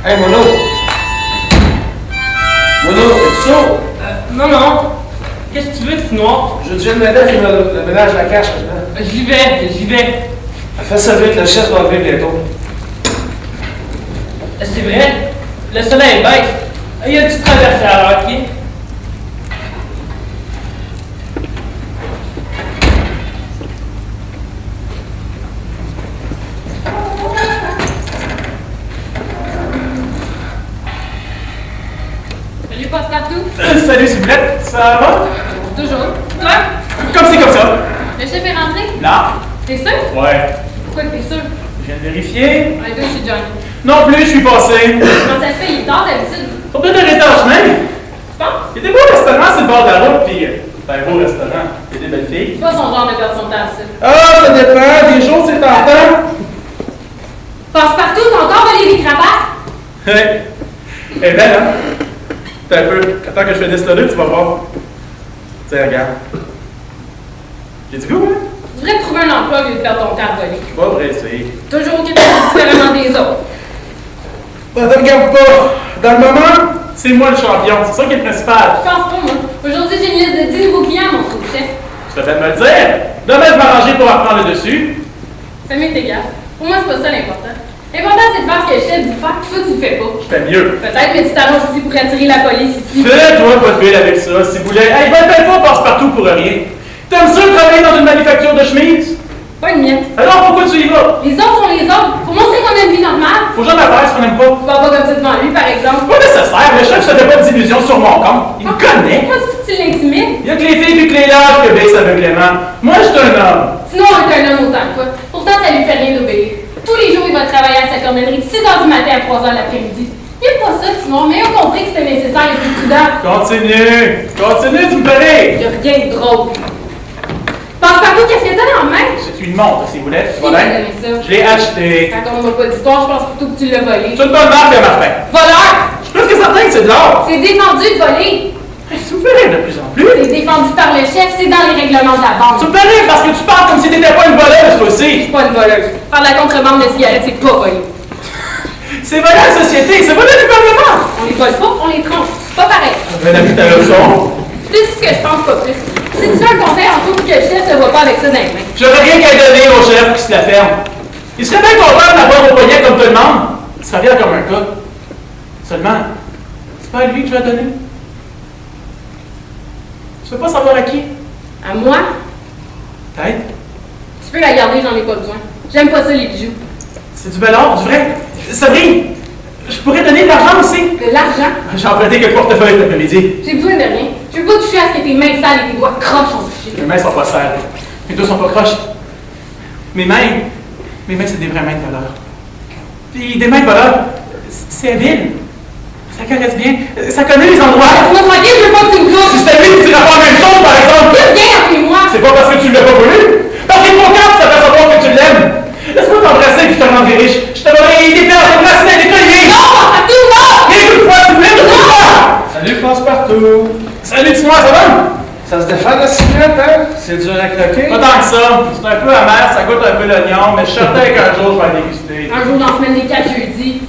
Hey, Mono! Mono, es-tu chaud? Non, non. Qu'est-ce que tu veux, petit noir? Je viens de m'aider à faire le ménage de la cache maintenant. J'y vais. Fais ça vite, le chef doit arriver bientôt. C'est vrai, le soleil baisse. Il y a une petite traversée à l'heure, ok? Salut Passepartout. Salut, Ciboulette, ça va? Toujours. Toi? Comme c'est comme ça. Le chef est rentré? Non. T'es sûr? Ouais. Pourquoi que t'es sûr? Je viens de vérifier. Ouais, toi, je suis John. Non plus, je suis passé. Comment ça se fait? Il est tard d'habitude. Faut peut-être arrêter en chemin. Tu penses? Il y a des beaux restaurants sur le bord de la route, puis c'est un beau restaurant. Il y a des belles filles. C'est pas son genre de perdre son temps, ça. Ah, ça dépend. Des jours, c'est tentant. Passepartout, t'as encore volé les cravates? Ouais. Elle est belle, hein? T'as un peu. Attends que je fais déceler, tu vas voir. Tiens, regarde. J'ai du goût, hein? Tu devrais te trouver un emploi au lieu de perdre ton temps à voler. Pas vrai, c'est. Toujours que t'es différemment des autres. Bah, te regarde pas. Dans le moment, c'est moi le champion. C'est ça qui est le principal. Je pense pas, moi. Aujourd'hui, j'ai une liste de 10 nouveaux clients, mon trou chef. Tu te fait de me le dire. Demain, je m'arranger pour reprendre le dessus. Ça m'est égal. Pour moi, c'est pas ça l'important. L'important, c'est de faire ce que le chef dit faire, puis toi, tu le fais pas. Je fais mieux. Peut-être, mais tu t'arranges aussi pour attirer la police ici. Fais-toi pas de bille avec ça, si vous voulez. Hey, ben pas passe-partout pour rien. T'aimes ça travailler dans une manufacture de chemise? Pas une miette. Alors pourquoi tu y vas? Les autres sont les autres. Faut montrer qu'on a une vie normale. Faut jamais faire ce qu'on n'aime pas. Tu vas pas comme ça devant lui, par exemple. Pas nécessaire, le chef se fait pas d'illusions sur mon compte. Il me connaît. Pourquoi est-ce que tu l'intimides? Il y a que les filles puis que les lâches qui obéissent aveuglément. Moi, je suis un homme. Sinon, on est un homme autant que toi. Pourtant, ça lui fait rien d'obéir. Tous les jours, il va travailler à sa cornellerie de 6h du matin à 3h l'après-midi. Il n'y a pas ça, Simon, mais ils ont compris que c'était nécessaire et plus prudent. Continue, tu me connais. Il n'y a rien de drôle. Passepartout, qu'est-ce que t'as dans la main? C'est une montre, si vous voulez. Qui t'a donné ça? Je l'ai acheté. Raconte-moi pas d'histoire, je pense plutôt que tu l'as volé. C'est une bonne marque, Martin. Voleur! Je suis presque certain que c'est de l'or. C'est défendu de voler. Tu me fais rire de plus en plus. C'est défendu par le chef, c'est dans les règlements de la banque. Tu me fais rire parce que tu parles comme si t'étais pas une voleuse, toi Je aussi. suis pas une voleuse. Faire de la contrebande de cigarettes, c'est pas voler. C'est voler la société, c'est voler le gouvernement. On les vole pas, on les trompe. C'est pas pareil. Ben, la ta leçon. Tu sais ce que je pense pas plus. Si tu veux un conseil en tout, que le chef te voit pas avec ça dans les mains. J'aurais rien qu'à donner au chef qui se la ferme. Il serait bien content de l'avoir au poignet comme tout le monde. Il serait bien comme un gars. Seulement, c'est pas à lui que je vais donner. Je veux pas savoir à qui. À moi, Peut-être. tu peux la garder, j'en ai pas besoin. J'aime pas ça les bijoux. C'est du bel or, du vrai. Sabrine, je pourrais donner de l'argent aussi. De l'argent, J'ai emprunté quelques portefeuilles cet après-midi. j'ai besoin de rien. Je veux pas toucher à ce que tes mains sales et tes doigts croches ont touché. Mes mains sont pas sales. Mes doigts sont pas croches. Mes mains, c'est des vraies mains de voleur. Puis des mains de voleur, c'est habile. Ça caresse bien. Ça connaît les endroits. Laisse-moi tranquille, je veux pas que tu me Si touches. c'était lui, tu dirais pas la même chose, par exemple. Viens après moi. C'est pas parce que tu l'as pas voulu. Parce qu'il est trop calme, ça fait savoir que tu l'aimes. Laisse-moi t'embrasser puis je te rendrai riche. Je te donnerai des perles, des bracelets, des colliers. Non, Passepartout, non! Mais une fois, s'il vous plaît, une fois. Salut, Passepartout! Salut, dis-moi, ça va? Ça se défend la cigarette, hein? C'est dur à croquer. Pas tant que ça. C'est un peu amer, ça goûte un peu l'oignon, mais je suis certain qu'un jour, je vais la déguster. Un jour dans la semaine des 4 jeudis.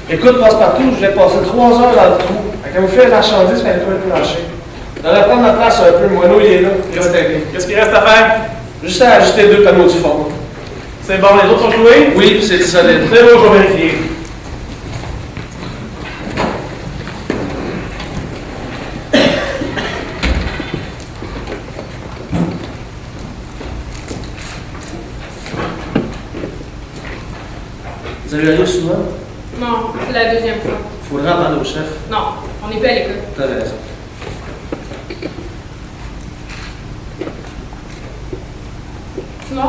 Écoute, Passepartout, je vais passer 3 heures dans le trou. Quand vous faites la marchandise, faites le plancher. On devrait prendre notre place un peu. Moineau, il est là. Il va t'aider. Qu'est-ce qu'il reste à faire? Juste à ajuster 2 panneaux du fond. C'est bon, les autres sont joués? Oui, puis c'est solide. C'est beau, je vais vérifier. Vous avez allé souvent? Non, c'est la deuxième fois. Faudra en parler au chef. Non, on n'est plus à l'école. T'as raison. Sinon,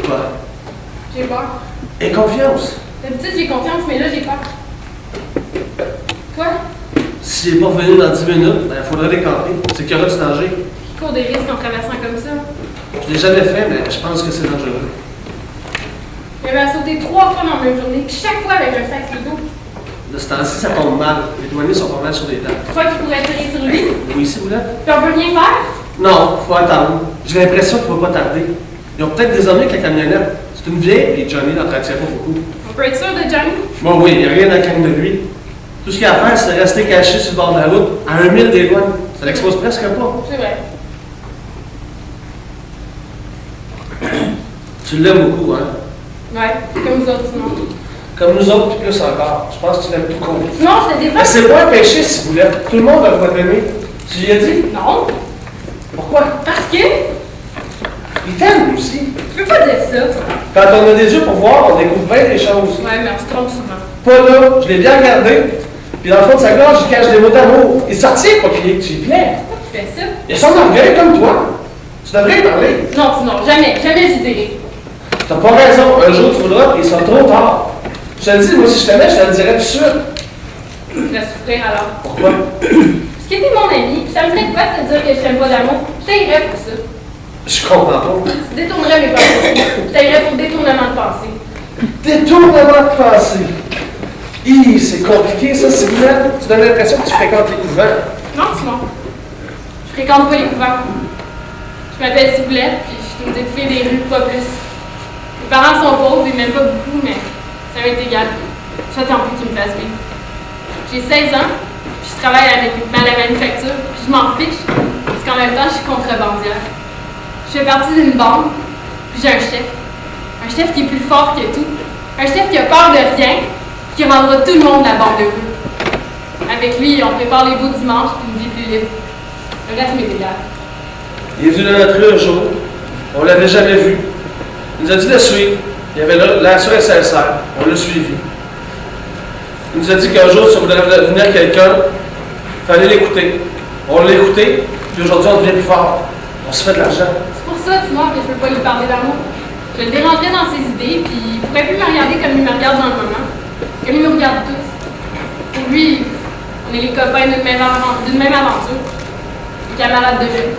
Quoi? j'ai peur. Et confiance. D'habitude, j'ai confiance, mais là, j'ai peur. Quoi? S'il n'est pas revenu dans 10 minutes, il faudrait décanter. C'est qu'il y aura du danger. Qui court des risques en traversant comme ça? Je l'ai jamais fait, mais je pense que c'est dangereux. Il avait à sauter 3 fois dans la même journée, puis chaque fois avec un sac sur le dos. De ce temps-ci, ça tombe mal. Les douaniers sont pas mal sur les dents. Tu crois qu'il pourrait tirer sur lui? Oui, si vous voulez. Puis on peut rien faire? Non, faut attendre. J'ai l'impression qu'il ne va pas tarder. Ils ont peut-être des hommes avec la camionnette. C'est une vieille, et Johnny n'entretient pas beaucoup. On peut être sûr de Johnny? Bon, oui, il n'y a rien à craindre de lui. Tout ce qu'il y a à faire, c'est de rester caché sur le bord de la route, à 1 mille des douanes. Ça l'expose presque pas. C'est vrai. Tu l'aimes beaucoup, hein? Ouais, comme vous autres, sinon. Comme nous autres, puis plus encore. Je pense que tu l'aimes tout court. Sinon, je te défends. Mais c'est pas un péché, si vous voulez. Tout le monde va t'aimer. Tu lui as dit? Non, Pourquoi? parce que Il t'aime aussi. tu peux pas dire ça. Quand on a des yeux pour voir, on découvre bien des choses. Ouais, mais on se trompe souvent. Pas là, je l'ai bien regardé. Puis dans le fond de sa gorge, il cache des mots d'amour. Il sortit pas crier que tu lui plais. Pourquoi tu fais ça? Il a son orgueil comme toi. Tu devrais y parler. Non, sinon, jamais je dirais. T'as pas raison. Un jour, tu voudras, et il sera trop tard. Je te le dis, moi, si je t'aimais, je te le dirais tout de suite. Je vais souffrir alors. Pourquoi? Parce que t'es mon ami, puis ça me ferait pas de te dire que je t'aime pas d'amour. Je t'aimerais pour ça. Je comprends pas. Tu détournerais mes pensées. Je t'aimerais pour détournement de pensée. Détournement de pensée. Hi, c'est compliqué, ça, si vous êtes. Tu donnes l'impression que tu fréquentes les couvents. Non, sinon. Je fréquente pas les couvents. Je m'appelle Ciboulette, puis je suis une petite fille des rues, pas plus. Mes parents sont pauvres, ils m'aiment pas beaucoup, mais ça va être égal. J'attends plus qu'ils me fassent vivre. J'ai 16 ans, puis je travaille à la manufacture, puis je m'en fiche, parce qu'en même temps, je suis contrebandière. Je fais partie d'une bande, puis j'ai un chef. Un chef qui est plus fort que tout. Un chef qui a peur de rien, qui rendra tout le monde la bande de rue. Avec lui, on prépare les beaux dimanches, puis une vie plus libre. Le reste m'est égal. Il est venu dans notre rue un jour. On l'avait jamais vu. Il nous a dit de le suivre. Il y avait l'air sincère. On l'a suivi. Il nous a dit qu'un jour, si on voulait venir quelqu'un, il fallait l'écouter. On l'a écouté, puis aujourd'hui, on devient plus fort. On se fait de l'argent. C'est pour ça, sinon, que je peux pas lui parler d'amour. Je le dérangerais dans ses idées, puis il pourrait plus me regarder comme il me regarde dans le moment. Comme il nous regarde tous. Pour lui, on est les copains d'une même aventure. Les camarades de jeu.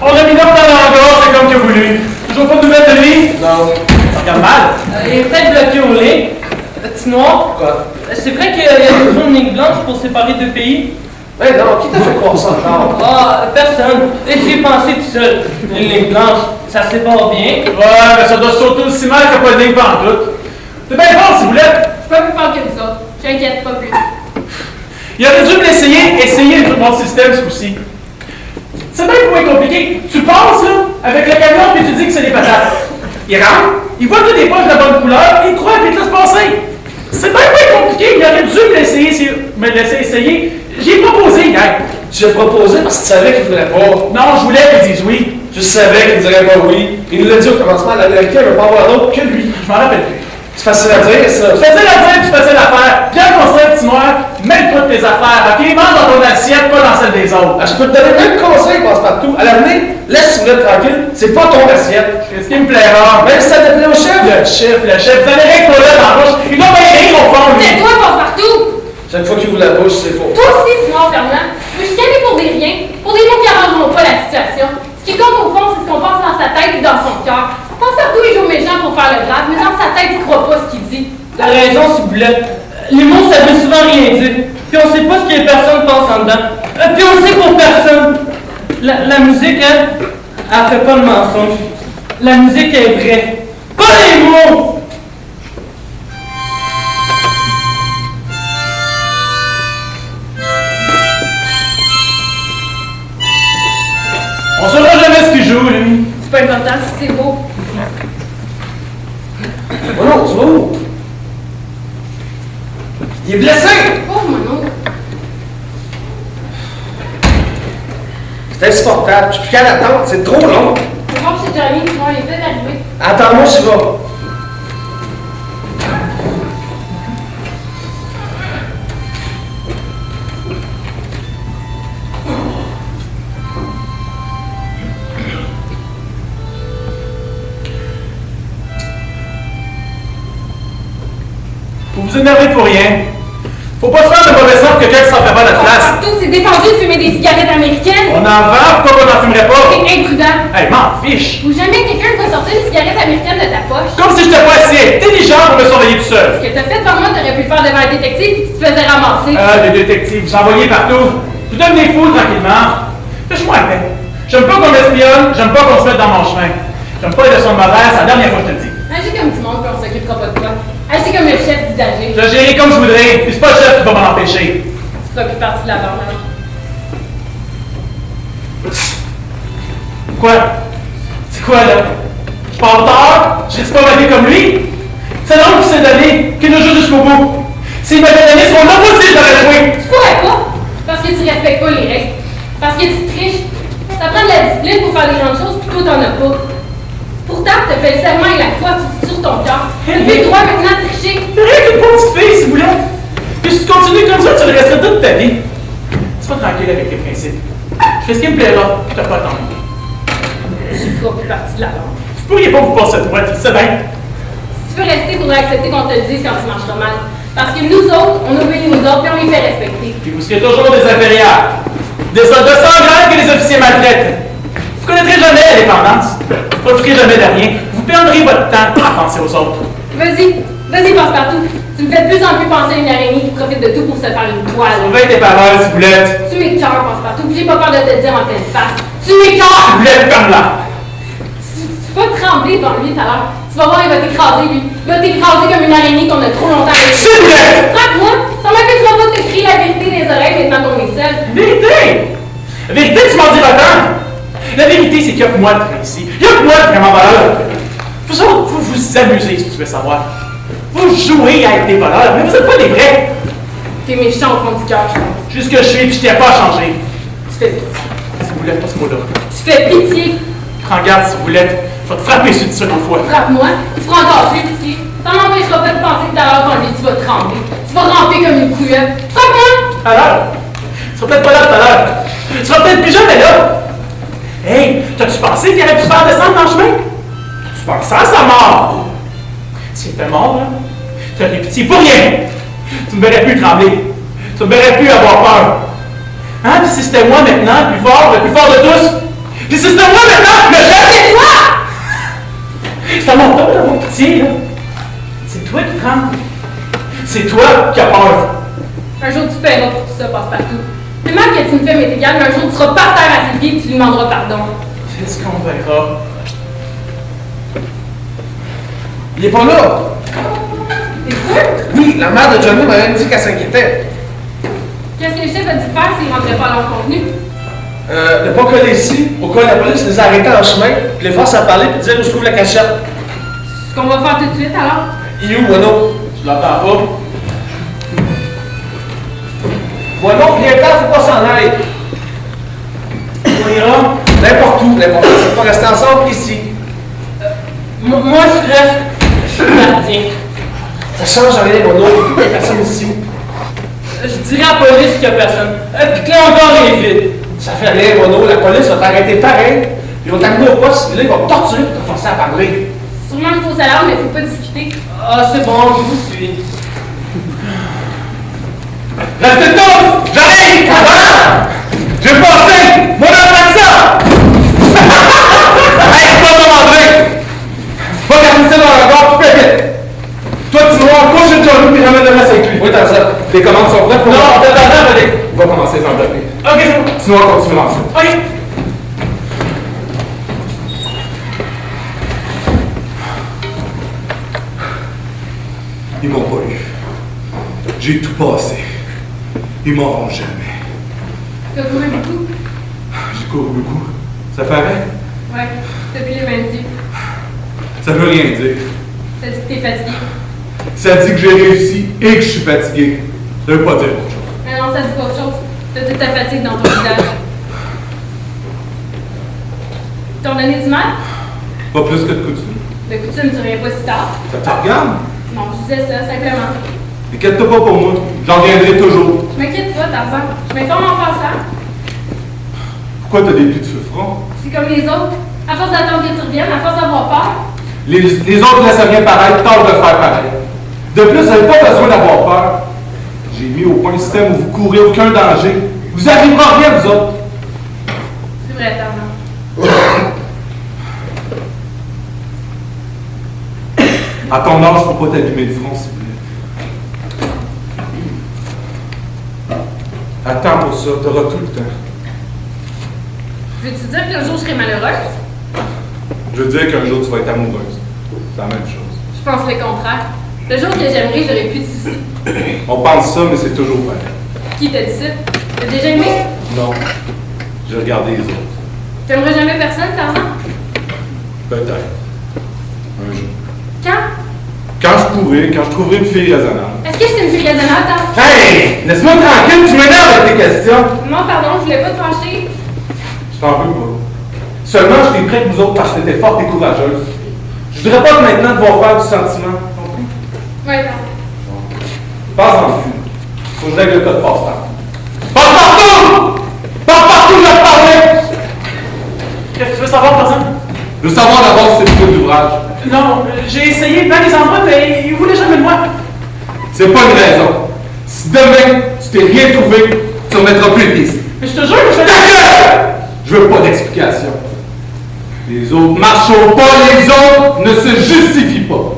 On a mis l'homme dans l'angor, c'est comme que voulu. Toujours pas de nouvelles de lui? Non. Ça regarde mal. Il est peut-être bloqué au lait. Petit noir. Quoi? C'est vrai qu'il y a besoin d'une ligne blanche pour séparer deux pays? Ben non, qui t'a fait croire ça encore? Ah, personne. Et j'y ai pensé tout seul. Une ligne blanche, ça sépare bien. Ouais, mais ça doit sauter aussi mal qu'il n'y a pas de ligne pantoute. C'est bien fort, si vous voulez. Je suis pas plus fort que vous autres. J'inquiète pas plus. Il aurait dû me l'essayer, essayer le bon système, ce coup-ci. C'est bien moins compliqué. Tu passes, là, avec le camion, puis tu dis que c'est des patates. Il rentre, il voit que des poches de la bonne couleur, il croit qu'il te laisse passer. C'est bien moins compliqué. Il aurait dû me laisser essayer. J'y ai proposé hier. Tu as proposé parce que tu savais qu'il voulait pas. Non, je voulais qu'il dise oui. Tu savais qu'il dirait pas oui. Il nous l'a dit au commencement, l'Américain ne veut pas avoir d'autre que lui. Je m'en rappelle plus. C'est facile à dire, ça. C'est facile à dire, puis facile à faire. Bien conseil, petit noir, mêle-toi de tes affaires, ok? Mange dans ton assiette, pas dans celle des autres. Ah, je peux te donner plein de conseils, passe-partout. À l'avenir, laisse Ciboulette tranquille, c'est pas ton assiette. Qu'est-ce qui me plaira? Même si ça te plaît au chef. Le chef, vous allez rien que là dans la bouche. Il doit bien rire au fond, lui. Tais-toi, passe-partout! Chaque fois qu'il ouvre la bouche, c'est faux. Toi aussi, sinon, Fernand. Tu veux chicaner pour des riens, pour des mots qui arrangeront pas la situation. Ce qui compte au fond, c'est ce qu'on pense dans sa tête et dans son cœur. Passe-partout, il joue méchant pour faire le grave, mais dans sa tête, il croit pas ce qu'il dit. T'as raison, Ciboulette. Les mots, ça veut souvent rien dire. Puis on sait pas ce que personne pense en dedans. Puis on sait pour personne. La musique, elle fait pas le mensonge. La musique est vraie. Pas les mots! On saura jamais ce qu'il joue, lui. C'est pas important si c'est beau. Oh non, tu vas où? Il est blessé! Oh, mon oncle. C'est insupportable. Je suis plus qu'à l'attendre, c'est trop long. Je vais voir chez Johnny, sinon il est peut-être arrivé. Attends-moi, je vais. Vous vous énervez pour rien. Faut pas se faire de mauvais sens que quelqu'un s'en fait pas notre place. Passe-partout, c'est défendu de fumer des cigarettes américaines. On en vend, pourquoi on n'en fumerait pas? C'est imprudent. Hey, m'en fiche. Ou jamais quelqu'un va sortir une cigarette américaine de ta poche. Comme si j'étais pas assez intelligent pour me surveiller tout seul. Ce que t'as fait devant moi, t'aurais pu le faire devant un détective et tu te faisais ramasser. Des détectives, vous envoyez partout. Vous devenez fous tranquillement. Fais-moi la paix. J'aime pas qu'on m'espionne, j'aime pas qu'on se mette dans mon chemin. J'aime pas les leçons de mauvaise, c'est la dernière fois que je te le dis. Hey, Agis comme du monde, puis on s'occupera pas de toi. Agis comme le chef d'usager. Je vais gérer comme je voudrais, puis c'est pas le chef qui va m'en empêcher. Tu feras plus partie de la bande, hein. Quoi? C'est quoi, là? Je parle tard? Je laisse pas ma vie comme lui? C'est l'homme qui s'est donné, qui nous joue jusqu'au bout. S'il m'avait donné son nom aussi, je l'aurais joué. Tu pourrais pas, parce que tu respectes pas les règles. Parce que tu triches. Ça prend de la discipline pour faire les grandes choses, puis toi, t'en as pas. Pourtant, t'as fait le serment et la foi sur ton cœur. T'as plus le droit maintenant de tricher. T'es rien qu'une petite fille, Ciboulette. Puis si tu continues comme ça, tu le resteras toute ta vie. Sois tranquille avec tes principes. Je fais ce qui me plaira, je t'ai pas attendu. Tu feras plus partie de la bande. Vous pourriez pas vous passer de moi, tu le sais bien. Si tu veux rester, il faudra accepter qu'on te le dise quand tu marcheras mal. Parce que nous autres, on obéit aux autres et on les fait respecter. Puis vous serez toujours des inférieurs. Des soldats sans grade que les officiers maltraitent. Vous connaîtrez jamais l'indépendance. Vous ne profiterez jamais de rien. Vous perdrez votre temps à penser aux autres. Vas-y, passe-partout. Tu me fais de plus en plus penser à une araignée qui profite de tout pour se faire une toile. Surveille tes paroles, Ciboulette. Tu m'écœures, passe-partout. Puis j'ai pas peur de te le dire en pleine face. Tu m'écœures! Ciboulette, comme là. Tu vas trembler devant lui tout à l'heure. Tu vas voir, il va t'écraser, lui. Il va t'écraser comme une araignée qu'on a trop longtemps laissée. Ciboulette! Frappe-moi! Ça m'empêchera pas de te crier la vérité dans les oreilles maintenant qu'on est seul. Vérité! La vérité, tu m'en diras tant. La vérité, c'est qu'il y a que moi de ici. Il y a que moi de vraiment valeur. Vous vous amusez, si tu veux savoir. Vous jouez à être des voleurs, mais vous n'êtes pas des vrais. T'es méchant au fond du cœur, je pense. Juste que je suis, puis je tiens pas à changer. Tu fais pitié. Ciboulette, pas ce mot-là. Tu fais pitié. Prends garde, Ciboulette. Je vais te frapper sur une seconde fois. Frappe-moi. Tu feras encore plus pitié. Ça m'empêchera pas de penser que tout à l'heure qu'on lui dit, tu vas trembler. Tu vas ramper comme une couilleuse. Frappe-moi! Alors, tu seras peut-être pas là tout à l'heure. Tu seras peut-être plus jamais là. Hey, t'as-tu pensé qu'il aurait pu se faire descendre dans le chemin? Tu pensais à sa mort. S'il était mort, là, t'aurais pitié pour rien. Tu ne verrais plus trembler. Tu ne verrais plus avoir peur. Hein? Puis si c'était moi maintenant, le plus fort de tous. Puis si c'était moi maintenant, le chef! C'est toi! C'est à mon tour d'avoir pitié, là. C'est toi qui tremble. C'est toi qui as peur. Un jour, tu paieras pour tout ça, passe-partout. Le mal que tu me fais m'est égal, mais un jour, tu seras par terre à ses pieds et tu lui demanderas pardon. C'est ce qu'on verra. Il est pas là. T'es sûr? Oui, la mère de Johnny m'a même dit qu'elle s'inquiétait. Qu'est-ce que le chef a dû faire s'il ne rentrait pas à leur contenu? De pas coller ici, au cas où la police les arrêtait en chemin, puis les force à parler, puis dire où se trouve la cachette. Ce qu'on va faire tout de suite, alors? Il est où, Mono? Je l'entends pas. Mono, viens temps, faut pas s'en aller. On ira. N'importe où, n'importe où. Faut pas rester ensemble ici. Moi, je suis gardien. Ça change rien, Mono. Il y a personne ici. Je dirais à la police qu'il n'y a personne. Puis que là encore, il est vide. Ça fait rien, Mono. La police va t'arrêter pareil. Ils vont t'amener au poste, là, ils vont te torturer pour te forcer à parler. Sûrement un faux salaire, mais faut pas discuter. Ah, c'est bon, je vous suis. Restez tous! J'arrive! Voilà! J'ai passé! Mon ça! Hey, toi, ton André! Va garder ça dans la gorge, fais vite! Toi, tu vas en couche de Johnny puis ramène le reste avec lui. Oui, t'as ça. Les commandes sont prêtes pour... Non, attends, allez! On va commencer sans taper. Ok, c'est bon. Sinon, on continue l'ensemble. Ok! Ils m'ont pas eu. J'ai tout passé. Ils m'auront jamais. T'as couru beaucoup? J'ai couru beaucoup. Ça paraît? Ouais, depuis les 20 Ça veut rien dire. Ça dit que t'es fatigué. Ça dit que j'ai réussi et que je suis fatigué. Ça veut pas dire autre chose. Mais non, ça dit pas autre chose. T'as toute ta fatigue dans ton visage. T'ont donné du mal? Pas plus que de coutume. De coutume, tu reviens pas si tard. Ça te regarde? Non, je disais ça, simplement. Inquiète-toi pas pour moi. J'en viendrai toujours. Je m'inquiète pas, Tarzan. Je m'informe en passant. Pourquoi t'as des plis de feu franc? C'est comme les autres. À force d'attendre que tu reviennes, à force d'avoir peur. Les autres laissent rien paraître, tâche de faire pareil. De plus, vous n'avez pas besoin d'avoir peur. J'ai mis au point un système où vous courez aucun danger. Vous arriverez à rien, vous autres. C'est vrai, Tarzan. À ton âge, faut pas t'allumer le front, s'il vous plaît. Attends pour ça, t'auras tout le temps. Veux-tu dire qu'un jour je serai malheureuse? Je veux dire qu'un jour, tu vas être amoureuse. C'est la même chose. Je pense le contraire. Le jour que j'aimerais, j'aurais plus de soucis. On pense ça, mais c'est toujours pareil. Qui t'a dit ça? T'as déjà aimé? Non. J'ai regardé les autres. T'aimerais jamais personne, Tarzan? Peut-être. Un jour. Quand? Quand je trouverai une fille raisonnable. Est-ce que c'est une fille raisonnable, Tarzan? Hey! Laisse-moi tranquille, tu m'énerves avec tes questions! Non, pardon, je voulais pas te fâcher. Je t'en veux pas. Seulement, je t'ai pris avec vous autres parce que t'étais forte et courageuse. Je voudrais pas que maintenant devoir faire du sentiment. Compris? Ouais, Tarzan. Passe en vue. Faut que je règle le code passe-temps. Passe partout! Passe partout, je vais te parler! Qu'est-ce que tu veux savoir, Tarzan? Je veux savoir d'abord si c'est plutôt d'ouvrage. Non, j'ai essayé plein des endroits, mais ils voulaient jamais de moi. C'est pas une raison. Si demain, tu t'es rien trouvé, tu remettras plus les pistes. Mais je te jure que je Ta gueule! Je veux pas d'explication. Les autres marchent au pas, les autres ne se justifient pas.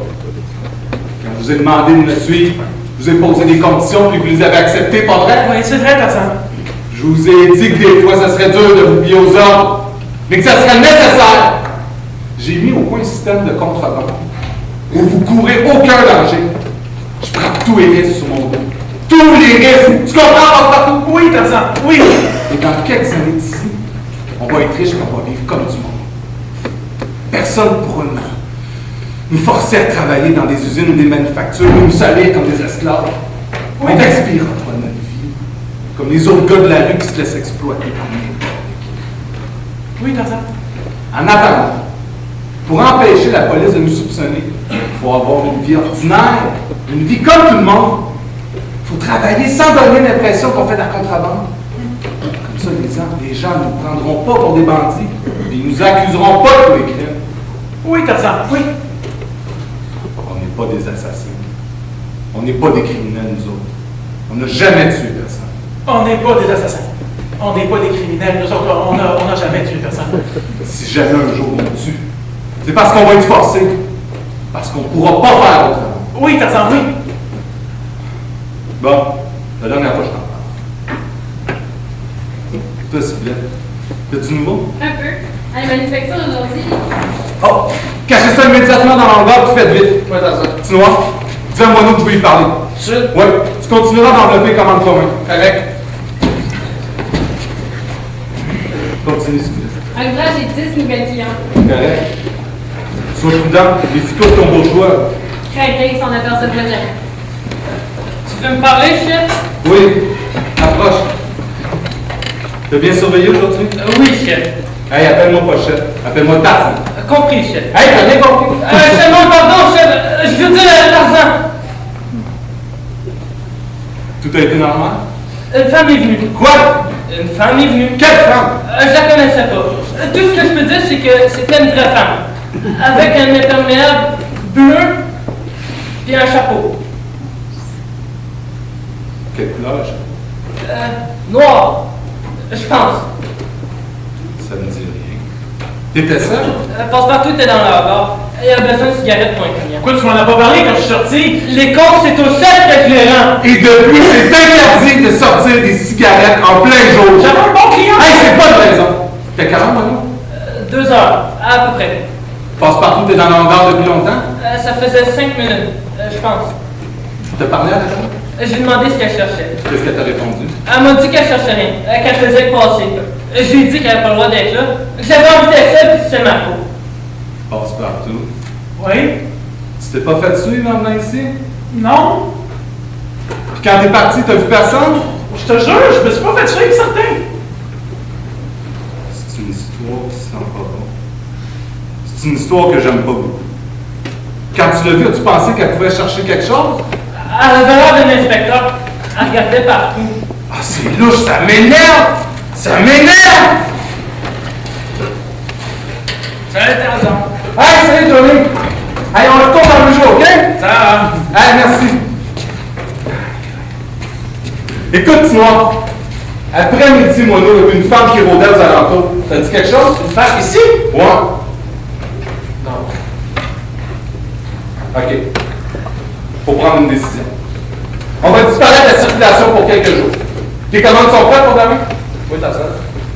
Quand je vous ai demandé de me suivre, je vous ai posé des conditions puis vous les avez acceptées, pas vrai? Oui, c'est vrai, Tarzan. Je vous ai dit que des fois, ça serait dur de vous plier aux ordres, mais que ça serait nécessaire. J'ai mis au point un système de contrebande où vous courez aucun danger. Je prends tous les risques sur mon dos. Tous les risques! Tu comprends, Passepartout? Oui, Tarzan, oui. Et dans quelques années d'ici, on va être riche et on va vivre comme du monde. Personne ne pourra nous forcer à travailler dans des usines ou des manufactures, ou nous salir comme des esclaves. On respirera pas notre vie, comme les autres gars de la rue qui se laissent exploiter par nous. Oui, Tarzan. En attendant, pour empêcher la police de nous soupçonner, il faut avoir une vie ordinaire, une vie comme tout le monde. Il faut travailler sans donner l'impression qu'on fait de la contrebande. Comme ça, les gens ne nous prendront pas pour des bandits, et ils nous accuseront pas de tous les crimes. Oui, Tarzan, oui. On n'est pas des assassins. On n'est pas des criminels, nous autres. On n'a jamais tué personne. On n'est pas des assassins. On n'est pas des criminels. Nous autres, on n'a jamais tué personne. Si jamais un jour on tue, c'est parce qu'on va être forcé. Parce qu'on ne pourra pas faire autrement. Oui, Tarzan, oui. Bon, la dernière fois, je t'en parle. Toi, Sylvia, t'as du nouveau? Un peu. À la manufacture aujourd'hui. Oh! Cachez ça immédiatement dans l'hangar, puis faites vite. Ouais, Tarzan. Petit noir, dis à moi nous que je veux y parler. Tout de suite? Ouais, tu continueras d'envelopper commande commun. Correct. Continue, Sylvia. À l'ouvrage, j'ai 10 nouvelles clientes. Correct. Sois prudent, les photos de ton bourgeois. Craig s'en apercevra jamais. Tu veux me parler, chef? Oui, approche. T'as bien surveillé aujourd'hui? Oui, chef. Hey, appelle-moi pas chef. Appelle-moi Tarzan. Compris, chef. Hey, t'as bien compris? Seulement, pardon, chef. Je veux dire Tarzan. Tout a été normal? Une femme est venue. Quoi? Une femme est venue. Quelle femme? Je la connaissais pas. Tout ce que je peux dire, c'est que c'était une vraie femme. Avec un imperméable bleu et un chapeau. Quelle couleur, chef? Noir. Je pense. Ça me dit rien. T'étais seul? Passe-partout était dans leur bar. Il a besoin de cigarettes pour un client. Pourquoi tu m'en as pas parlé quand je suis sorti? Les comptes, c'est au chef que je les rends. Et depuis, c'est interdit de sortir des cigarettes en plein jour. J'avais un bon client! Hey, c'est pas une raison. T'as 40 Mano? 2 heures, à peu près. Passe-partout, t'es dans l'hangar depuis longtemps? Ça faisait 5 minutes, je pense. T'as parlé à la femme? J'ai demandé ce qu'elle cherchait. Qu'est-ce qu'elle t'a répondu? Elle m'a dit qu'elle cherchait rien, qu'elle faisait que passer. Je lui ai dit qu'elle n'avait pas le droit d'être là, que j'avais envie d'être seule, puis c'est ma faute. Passe-partout. Oui? Tu t'es pas fait suivre en venant ici? Non? Puis quand t'es parti, t'as vu personne? Je te jure, je me suis pas fait suivre, certain. C'est une histoire qui sent pas bon. C'est une histoire que j'aime pas beaucoup. Quand tu l'as vu, as-tu pensé qu'elle pouvait chercher quelque chose? Elle avait l'air d'un inspecteur. Elle regardait partout. Ah, c'est louche, ça m'énerve! Ça m'énerve! Salut, Tarzan. Hey, salut Johnny! Hey, on retourne dans le jeu, OK? Ça va. Hey, merci! Écoute, Tinoir, après-midi, Mono, il y avait une femme qui rôdait aux alentours. T'as dit quelque chose? Une femme ici? Ouais. Non. OK. Faut prendre une décision. On va disparaître de la circulation pour quelques jours. Les commandes sont prêtes pour demain? Oui, Tarzan.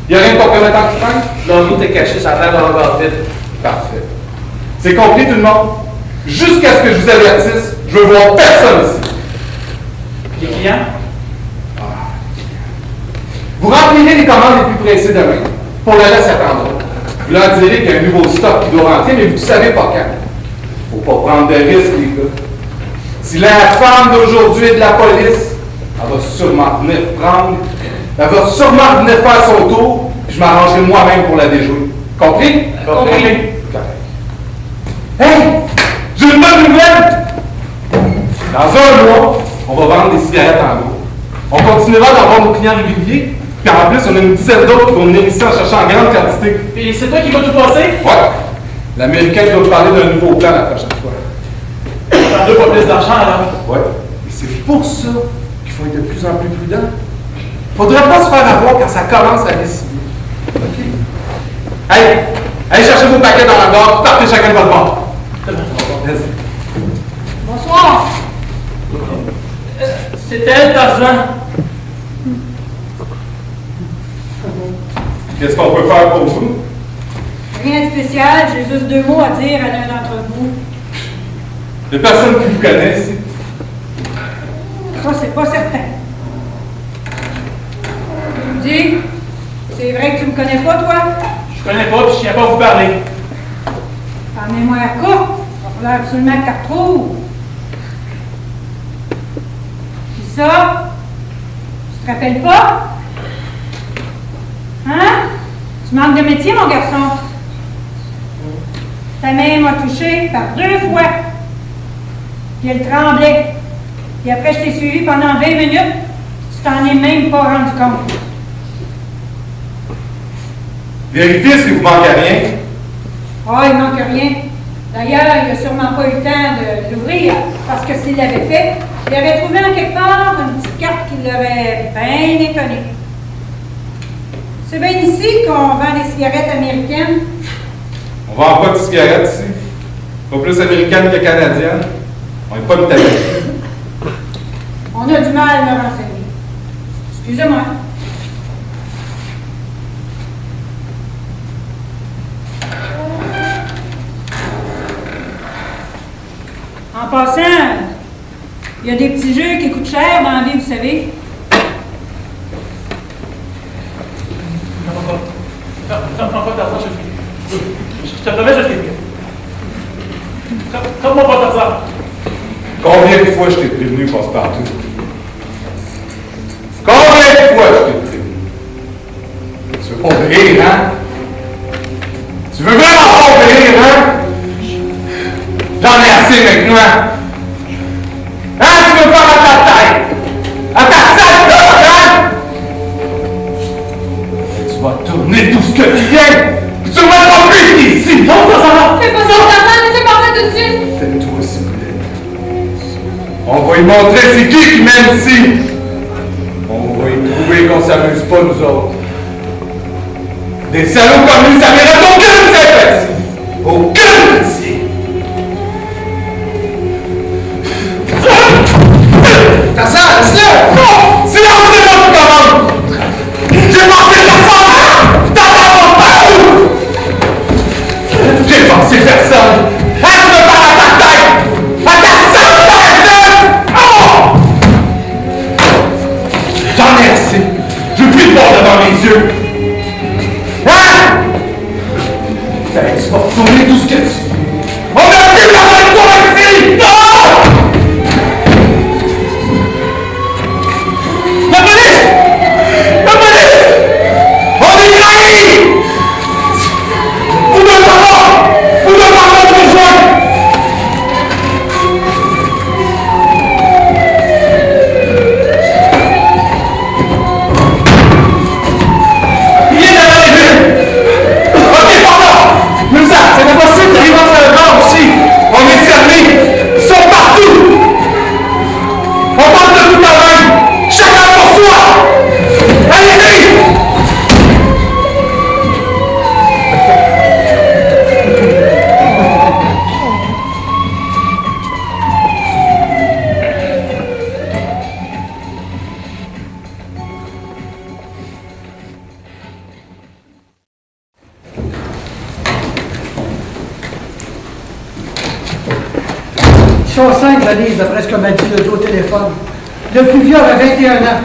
Il n'y a rien de compromettant qui traîne? Non, nous, t'es caché, ça a l'air dans le bar vide. Parfait. C'est compris, tout le monde? Jusqu'à ce que je vous avertisse, je veux voir personne ici. Les clients? Vous remplirez les commandes les plus pressées demain. Pour le reste, attendra. Vous leur direz qu'il y a un nouveau stock qui doit rentrer, mais vous ne savez pas quand. Faut pas prendre de risques, les gars. Si la femme d'aujourd'hui est de la police, elle va sûrement venir prendre. Elle va sûrement venir faire son tour, puis je m'arrangerai moi-même pour la déjouer. Compris? Compris. Correct. Hey! J'ai une bonne nouvelle! Dans un mois, on va vendre des cigarettes en gros. On continuera d'en vendre aux clients réguliers, puis en plus, on a une dizaine d'autres qui vont venir ici en cherchant en grande quantité. Et c'est toi qui vas tout passer? Ouais. L'Américain doit me parler d'un nouveau plan la prochaine fois. Ça doit pas plus d'argent alors. Ouais. Et c'est pour ça qu'il faut être de plus en plus prudent. Faudrait pas se faire avoir quand ça commence à décider. OK? Hey! Allez chercher vos paquets dans la gare, partez chacun de votre bord. Vas-y. Bonsoir. C'est elle, Tarzan. Qu'est-ce qu'on peut faire pour vous? Rien de spécial, j'ai juste 2 mots à dire à l'un d'entre vous. Il n'y a personne qui vous connaît ici. Ça, c'est pas certain. Dis, c'est vrai que tu me connais pas, toi? Je connais pas, puis je tiens pas à vous parler. En mémoire courte, il va falloir absolument que tu la retrouves. Puis ça, tu te rappelles pas? Hein? Tu manques de métier, mon garçon. Ta main m'a touché par 2 fois. Puis elle tremblait. Puis après, je t'ai suivi pendant 20 minutes. Tu t'en es même pas rendu compte. Vérifiez si vous manquez à rien. Oh, il manque rien. D'ailleurs, il n'a sûrement pas eu le temps de l'ouvrir, parce que s'il l'avait fait, il aurait trouvé en quelque part une petite carte qui l'aurait bien étonné. C'est bien ici qu'on vend des cigarettes américaines. On vend pas de cigarettes ici. Pas plus américaine que canadienne. On n'est pas de tabac. On a du mal à me renseigner. Excusez-moi. En passant, il y a des petits jeux qui coûtent cher dans la vie, vous savez. Non, prends pas d'argent, je te promets, je t'ai pris. Prends-moi pas d'argent. Combien de fois je t'ai prévenu, Passe-Partout? Combien de fois je t'ai prévenu? Tu veux pas obéir, hein? Tu veux vraiment pas obéir, hein? J'en ai assez maintenant! Hein, tu veux faire à ta tête? À ta sale tête, hein? Tu vas tourner tout ce que tu viens! Tu vas pas plus ici! Non, ça! Fais pas ça, Tarzan, laissez partir tout de suite. Tais-toi, s'il vous plaît. On va lui montrer c'est qui mène ici! On va y trouver qu'on s'amuse pas, nous autres. Des salauds comme lui, ça mérite aucune sympathie! Aucune pitié! Tarzan, laisse-le! Non! Silence, c'est moi qui commande! J'ai pensé personne! T'entends partout! J'ai pensé personne! Ah, tu me parles à ta tête! À ta seule tête! Oh! J'en ai assez! Je veux plus te voir devant mes yeux! Hein? Ben, tu vas retourner tout ce que tu... sont 5 Denise, d'après ce que m'a dit le dos au téléphone. Le plus vieux a 21 ans.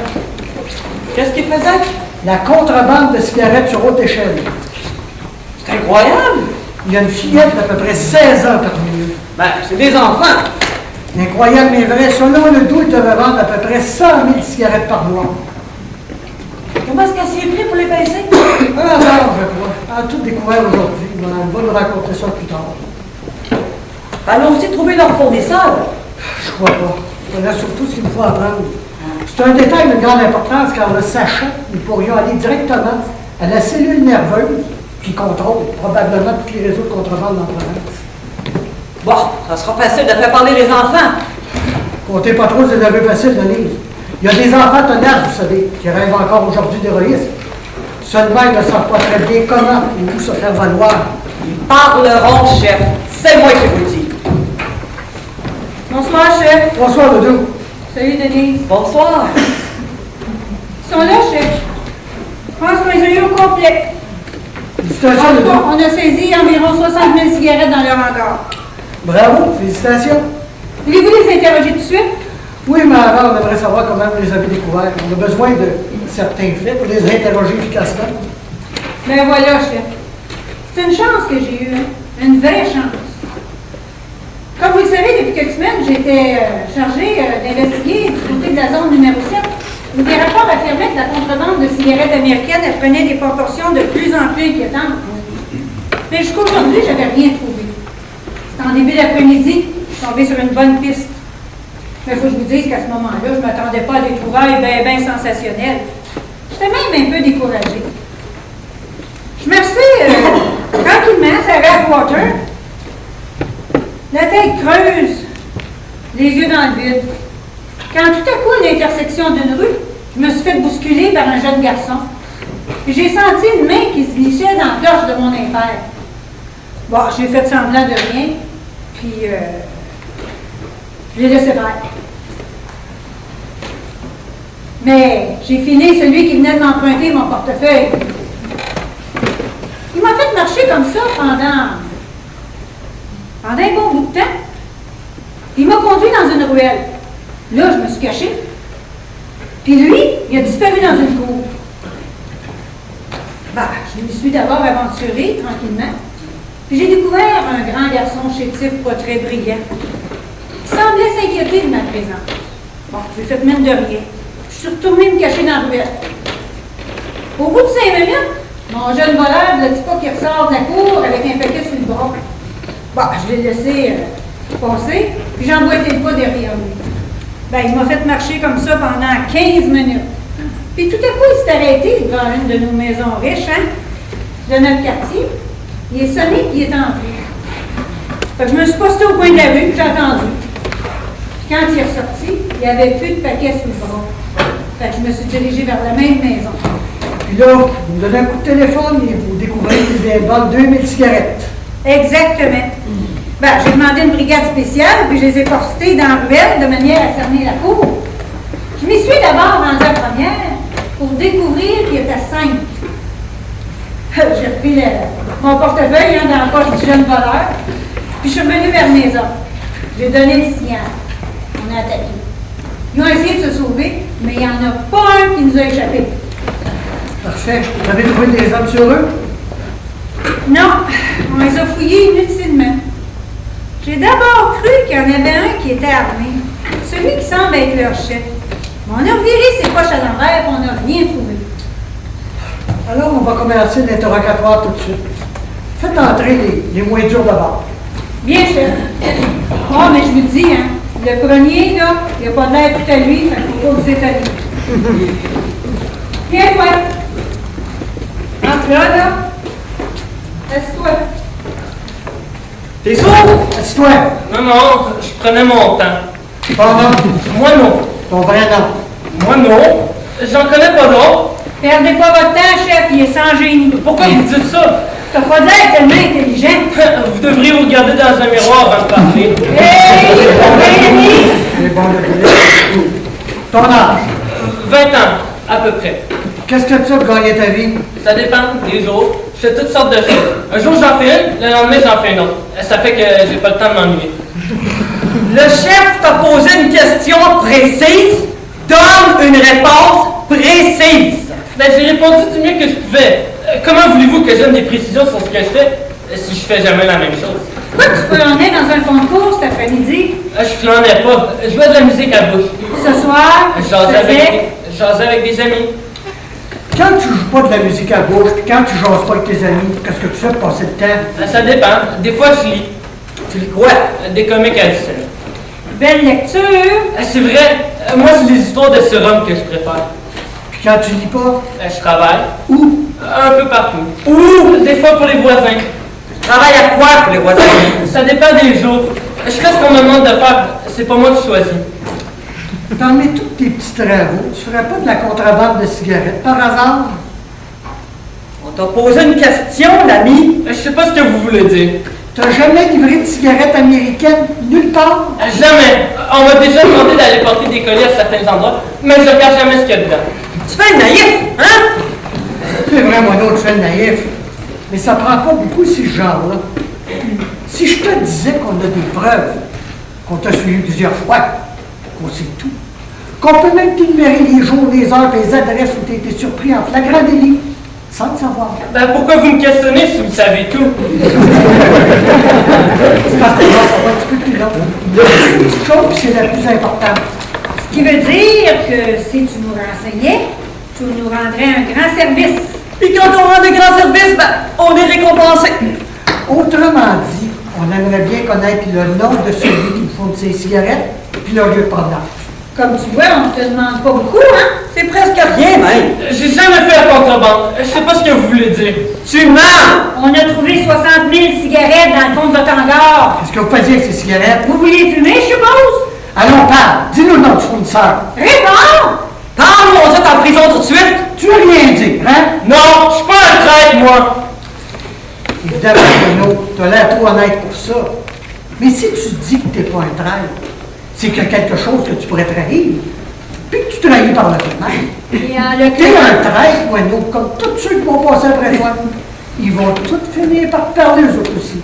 Qu'est-ce qu'il faisait? La contrebande de cigarettes sur haute échelle. C'est incroyable! Il y a une fillette d'à peu près 16 ans parmi eux. Ben, c'est des enfants! Incroyable mais vrai, selon le dos, il devait vendre à peu près 100 000 cigarettes par mois. Comment est-ce qu'elle s'y est pris pour les baisser? Un hasard, je crois. On a tout découvert aujourd'hui. On va nous raconter ça plus tard. Allons aussi trouver leur fournisseur. Je crois pas. Voilà surtout ce qu'il faut apprendre. C'est un détail de grande importance car le sachant, nous pourrions aller directement à la cellule nerveuse qui contrôle probablement tous les réseaux de contrebande dans la province. Bon, ça sera facile de faire parler les enfants. Comptez pas trop, c'est des aveux faciles, Denise. Il y a des enfants tenaces, vous savez, qui rêvent encore aujourd'hui d'héroïsme. Seulement, ils ne savent pas très bien comment et où se faire valoir. Ils parleront, chef. C'est moi qui vous le dis. Bonsoir, chef. Bonsoir, Doudou. Salut, Denise. Bonsoir. Ils sont là, chef. Je pense qu'on les a eu au complet. Félicitations, En tout Doudou. cas, on a saisi environ 60 000 cigarettes dans leur hangar. Bravo, félicitations. Voulez-vous les interroger tout de suite? Oui, mais avant, on aimerait savoir comment vous les avez découverts. On a besoin de certains faits pour les interroger efficacement. Ben voilà, chef. C'est une chance que j'ai eue, hein? Une vraie chance. Comme vous le savez, depuis quelques semaines, j'étais chargée d'investiguer du côté de la zone numéro 7, où des rapports affirmaient que la contrebande de cigarettes américaines elle prenait des proportions de plus en plus inquiétantes. Mais jusqu'à aujourd'hui, je n'avais rien trouvé. C'est en début d'après-midi, je suis tombée sur une bonne piste. Mais il faut que je vous dise qu'à ce moment-là, je ne m'attendais pas à des trouvailles bien sensationnelles. J'étais même un peu découragée. Je me suis tranquillement sur Rathwater, la tête creuse, les yeux dans le vide. Quand tout à coup, à l'intersection d'une rue, je me suis fait bousculer par un jeune garçon. Puis j'ai senti une main qui se glissait dans la gorge de mon impère. Bon, j'ai fait semblant de rien, puis je l'ai laissé faire. Mais j'ai filé celui qui venait de m'emprunter mon portefeuille. Il m'a fait marcher comme ça pendant un bon bout de temps. Il m'a conduit dans une ruelle. Là, je me suis cachée. Puis lui, il a disparu dans une cour. Bah, je me suis d'abord aventurée tranquillement. Puis j'ai découvert un grand garçon chétif, pas très brillant, qui semblait s'inquiéter de ma présence. Bon, j'ai fait mine de rien. Je suis retournée me cacher dans la ruelle. Au bout de 5 minutes, mon jeune voleur, le petit pas qui ressort de la cour avec un paquet sur le bras. Bon, je l'ai laissé passer, puis j'ai emboîté le pas derrière lui. Ben, il m'a fait marcher comme ça pendant 15 minutes. Puis tout à coup, il s'est arrêté devant une de nos maisons riches, hein, de notre quartier. Il est sonné, puis il est entré. Fait que je me suis postée au coin de la rue, puis j'ai attendu. Puis quand il est ressorti, il n'y avait plus de paquet sur le bras. Fait que je me suis dirigée vers la même maison. Puis là, vous me donnez un coup de téléphone et vous découvrez qu'il y a une banque de 2000 cigarettes. Exactement. Ben, j'ai demandé une brigade spéciale, puis je les ai portées dans la ruelle de manière à cerner la cour. Je m'y suis d'abord rendue à première pour découvrir qu'il était simple. J'ai repris mon portefeuille dans la poche du jeune voleur, puis je suis revenue vers mes hommes. J'ai donné le signal. On a attaqué. Ils ont essayé de se sauver, mais il n'y en a pas un qui nous a échappé. Parfait. Vous avez trouvé des hommes sur eux? Non, on les a fouillés inutilement. J'ai d'abord cru qu'il y en avait un qui était armé, celui qui semble être leur chef. Mais on a reviré ses poches à l'envers et on n'a rien trouvé. Alors, on va commencer l'interrogatoire tout de suite. Faites entrer les moins durs d'abord. Bien, chef. Oh, mais je vous dis, hein, le premier, là, il n'a pas l'air tout à lui, fait qu'il faut pas vous étonner. Viens, toi. Entre là. Laisse-toi. T'es sûr? Assis-toi. Non, non, je prenais mon temps. Ton nom. Moi non. Ton vrai nom. Moi non. J'en connais pas d'autres. Perdez pas votre temps, chef, il est sans génie. Pourquoi vous dites ça? T'as pas l'air tellement intelligent. Vous devriez vous regarder dans un miroir avant de parler. Hey, Rémi! C'est bon de dire. Ton âge. 20 ans, à peu près. Qu'est-ce que tu as pour gagner ta vie? Ça dépend des jours. Je fais toutes sortes de choses. Un jour j'en fais une, le lendemain j'en fais une autre. Ça fait que j'ai pas le temps de m'ennuyer. Le chef t'a posé une question précise. Donne une réponse précise. Ben, j'ai répondu du mieux que je pouvais. Comment voulez-vous que je donne des précisions sur ce que je fais si je fais jamais la même chose? Pourquoi tu flânais dans un concours cet après-midi? Je flânais pas. Je jouais de la musique à bouche. Ce soir, Je tu jasais avec des amis. Quand tu joues pas de la musique à gauche, puis quand tu jases pas avec tes amis, qu'est-ce que tu fais pour passer le temps? Ça dépend. Des fois, je lis. Tu lis quoi? Des comics à scène. Belle lecture. C'est vrai. Moi, c'est les histoires de surhommes que je préfère. Puis quand tu lis pas, Je travaille. où? Un peu partout. Ou des fois pour les voisins. Tu travailles à quoi pour les voisins? Ça dépend des jours. Je fais ce qu'on me demande de faire. C'est pas moi qui choisis. Parmi tous tes petits travaux, tu ferais pas de la contrebande de cigarettes par hasard? On t'a posé une question, l'ami. Je sais pas ce que vous voulez dire. T'as jamais livré de cigarettes américaines nulle part? Jamais. On m'a déjà demandé d'aller porter des colis à certains endroits, mais je regarde jamais ce qu'il y a dedans. Tu fais le naïf, hein? C'est vrai, mon autre, tu fais le naïf. Mais ça prend pas beaucoup, ces gens-là. Si je te disais qu'on a des preuves, qu'on t'a suivi plusieurs fois, qu'on sait tout, qu'on peut même t'énumérer les jours, les heures et les adresses où tu as été surpris en flagrant délit, sans le savoir. Ben pourquoi vous me questionnez si vous savez tout? C'est parce que ça va un petit peu plus long. C'est une petite chose, puis c'est la plus importante. Ce qui veut dire que si tu nous renseignais, tu nous rendrais un grand service. Puis quand on rend de grands services, ben, on est récompensé. Autrement dit, on aimerait bien connaître le nom de celui qui fournit ses cigarettes, puis leur lieu de provenance. Comme tu vois, on ne te demande pas beaucoup, hein? C'est presque rien, même. J'ai jamais fait la contrebande. Je sais pas ce que vous voulez dire. Tu mens! On a trouvé 60 000 cigarettes dans le fond de votre hangar. Qu'est-ce que vous faisiez avec ces cigarettes? Vous vouliez fumer, je suppose? Allons, parle! Dis-nous le nom du fournisseur. Réponds! Parle ou on jette en prison tout de suite? Tu veux rien dire, hein? Non, je suis pas un traître, moi. Évidemment, Renaud, t'as l'air trop honnête pour ça. Mais si tu dis que t'es pas un traître, c'est qu'il y a quelque chose que tu pourrais trahir, puis que tu trahis par le fait même. Et en le T'es un traître, Renaud, comme tous ceux qui vont passer après toi. Ils vont tous finir par te parler, eux autres aussi.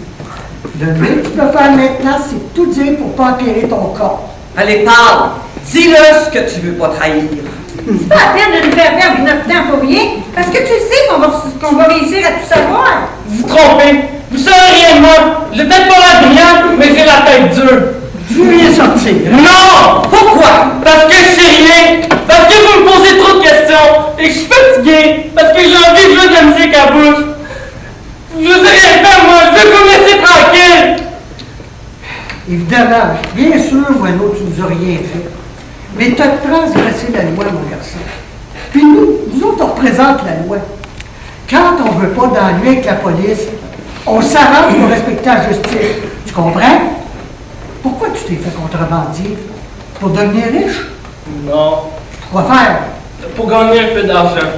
Le mieux que tu peux faire maintenant, c'est tout dire pour pas empirer ton corps. Allez, parle. Dis-le ce que tu veux pas trahir. C'est pas la peine de nous faire perdre notre temps pour rien, parce que tu sais qu'on va réussir à tout savoir. Vous vous trompez. Vous savez rien de moi. J'ai peut-être pas l'air brillant, mais j'ai la tête dure. Tu veux rien sortir. Non! Pourquoi? Parce que je sais rien. Parce que vous me posez trop de questions. Et que je suis fatigué. Parce que j'ai envie de jouer de la musique à bouche. Je veux rien faire, moi. Je veux que vous me laissez tranquille. Évidemment, bien sûr, Renaud, tu nous as rien fait. Mais tu as transgressé la loi, mon garçon. Puis nous autres, on représente la loi. Quand on ne veut pas d'ennui avec la police, on s'arrange pour respecter la justice. Tu comprends? Pourquoi tu t'es fait contrebandier? Pour devenir riche? Non. Quoi faire? Pour gagner un peu d'argent.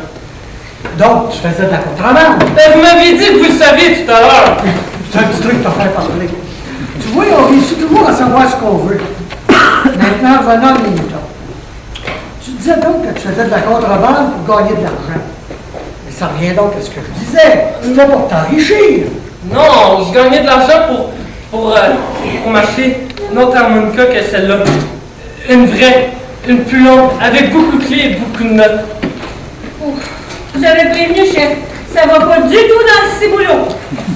Donc, tu faisais de la contrebande. Ben, vous m'aviez dit que vous le saviez tout à l'heure. C'est un petit truc pour faire parler. Tu vois, on réussit toujours à savoir ce qu'on veut. Maintenant, revenons à mes moutons. Tu disais donc que tu faisais de la contrebande pour gagner de l'argent. Mais ça revient donc à ce que je disais. C'était pour t'enrichir. Non, je gagnais de l'argent pour m'acheter une autre harmonica que celle-là. Une vraie, une plus longue, avec beaucoup de clés et beaucoup de notes. Vous avez prévenu, chef. Ça va pas du tout dans le ciboulot.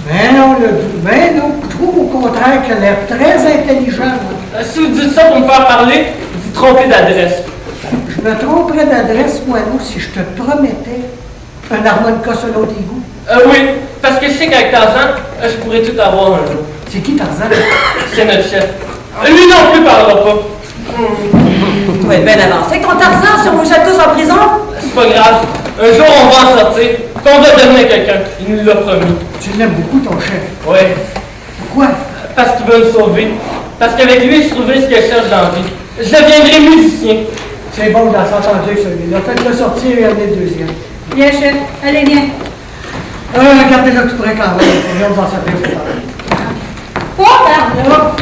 Mais non, mais non. Je trouve au contraire qu'elle a l'air très intelligente. Si vous dites ça pour me faire parler, vous vous trompez d'adresse. Je me tromperais d'adresse, Moineau, si je te promettais un harmonica solo d'égout. Oui, parce que je sais qu'avec Tarzan, je pourrais tout avoir un jour. C'est qui Tarzan? C'est notre chef. Lui non plus parlera pas. Tu vas être bien avancé. Ton Tarzan, si on vous jette tous en prison? C'est pas grave. Un jour, on va en sortir. Qu'on va devenir quelqu'un. Il nous l'a promis. Tu l'aimes beaucoup, ton chef. Oui. Pourquoi? Parce qu'il veut me sauver. Parce qu'avec lui, je trouverai ce que je cherche dans la vie. Je deviendrai musicien. C'est bon de la s'entendre avec celui-là. Faites-le sortir et amener le deuxième. Viens, chef. Allez, viens. Regardez-le tout près quand même. On va s'en servir plus tard. Pas par là.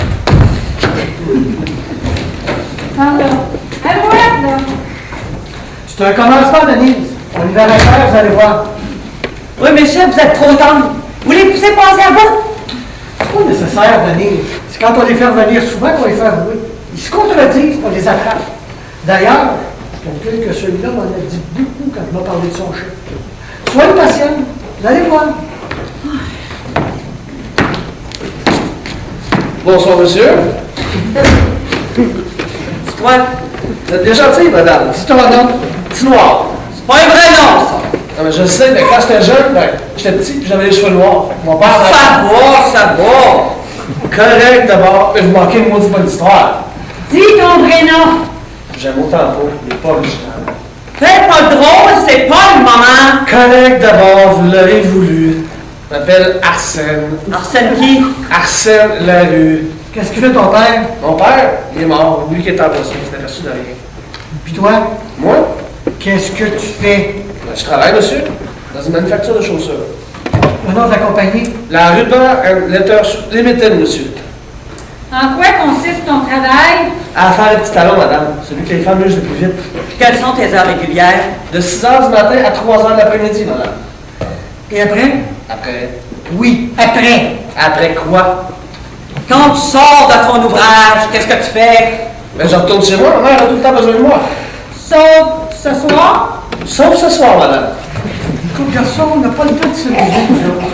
Par là. À droite, là. C'est un commencement, Denise. On y va à la faire, vous allez voir. Oui, mais chef, vous êtes trop tendre. Vous les poussez passer à bout? C'est pas nécessaire de venir. C'est quand on les fait revenir souvent qu'on les fait rouler. Ils se contredisent, on les attrape. D'ailleurs, je calcule que celui-là m'en a dit beaucoup quand il m'a parlé de son chef. Soyez patient, vous allez voir. Bonsoir, monsieur. C'est toi? Vous êtes bien gentil, madame. C'est ton nom. Petit noir. C'est pas un vrai nom, ça! Non, mais je le sais, mais quand j'étais jeune, ben, j'étais petit puis j'avais les cheveux noirs. Fait que mon père... Ça va! Correct d'abord, mais vous manquez une maudite bonne histoire. Dis ton vrai nom. J'aime autant pas, mais pas original. Fais pas drôle, c'est pas le moment! Correct d'abord, vous l'aurez voulu. Je m'appelle Arsène. Arsène qui? Arsène Larue. Qu'est-ce qu'il fait ton père? Mon père, il est mort. Lui qui est en prison, il s'est aperçu de rien. Puis toi, Moi, qu'est-ce que tu fais? ben, je travaille, monsieur, dans une manufacture de chaussures. Le nom de la compagnie? La Ruban Letters Limited, monsieur. En quoi consiste ton travail? À faire le petit talon, madame. Celui que les femmes usent le plus vite. Quelles sont tes heures régulières? De 6h du matin à 3h de l'après-midi, madame. Et après? Après. Oui, après. Après quoi? Quand tu sors de ton ouvrage, qu'est-ce que tu fais? Ben, je retourne chez moi. Ma mère a tout le temps besoin de moi. Sauf ce soir? Sauf ce soir, madame. Comme garçon, on n'a pas le temps de se bouger, nous autres.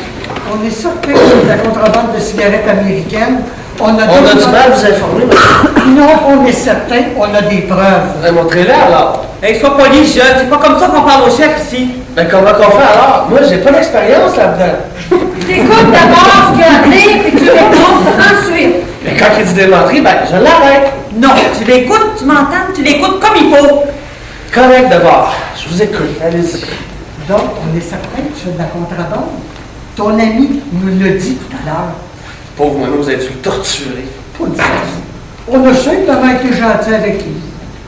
On est certain que c'est de la contrebande de cigarettes américaines. On a On a du mal à vous informer, monsieur. Non, on est certain, on a des preuves. Ben, montrez-les alors. Hey, sois poli, jeune, c'est pas comme ça qu'on parle au chef ici. Ben, comment qu'on fait alors? Moi, j'ai pas d'expérience là-dedans. T'écoutes d'abord ce qu'il y a à dire, puis tu réponds ensuite. Mais quand il dit des menteries, ben, je l'arrête. Non, tu l'écoutes, tu m'entends? Tu l'écoutes comme il faut. Correct d'abord. Je vous écoute. Allez-y. Donc, on est certain que tu fais de la contrebande. Ton ami nous l'a dit tout à l'heure. Pauvre Mono, vous avez dû le torturer. Pas du tout. On a simplement été gentil avec lui.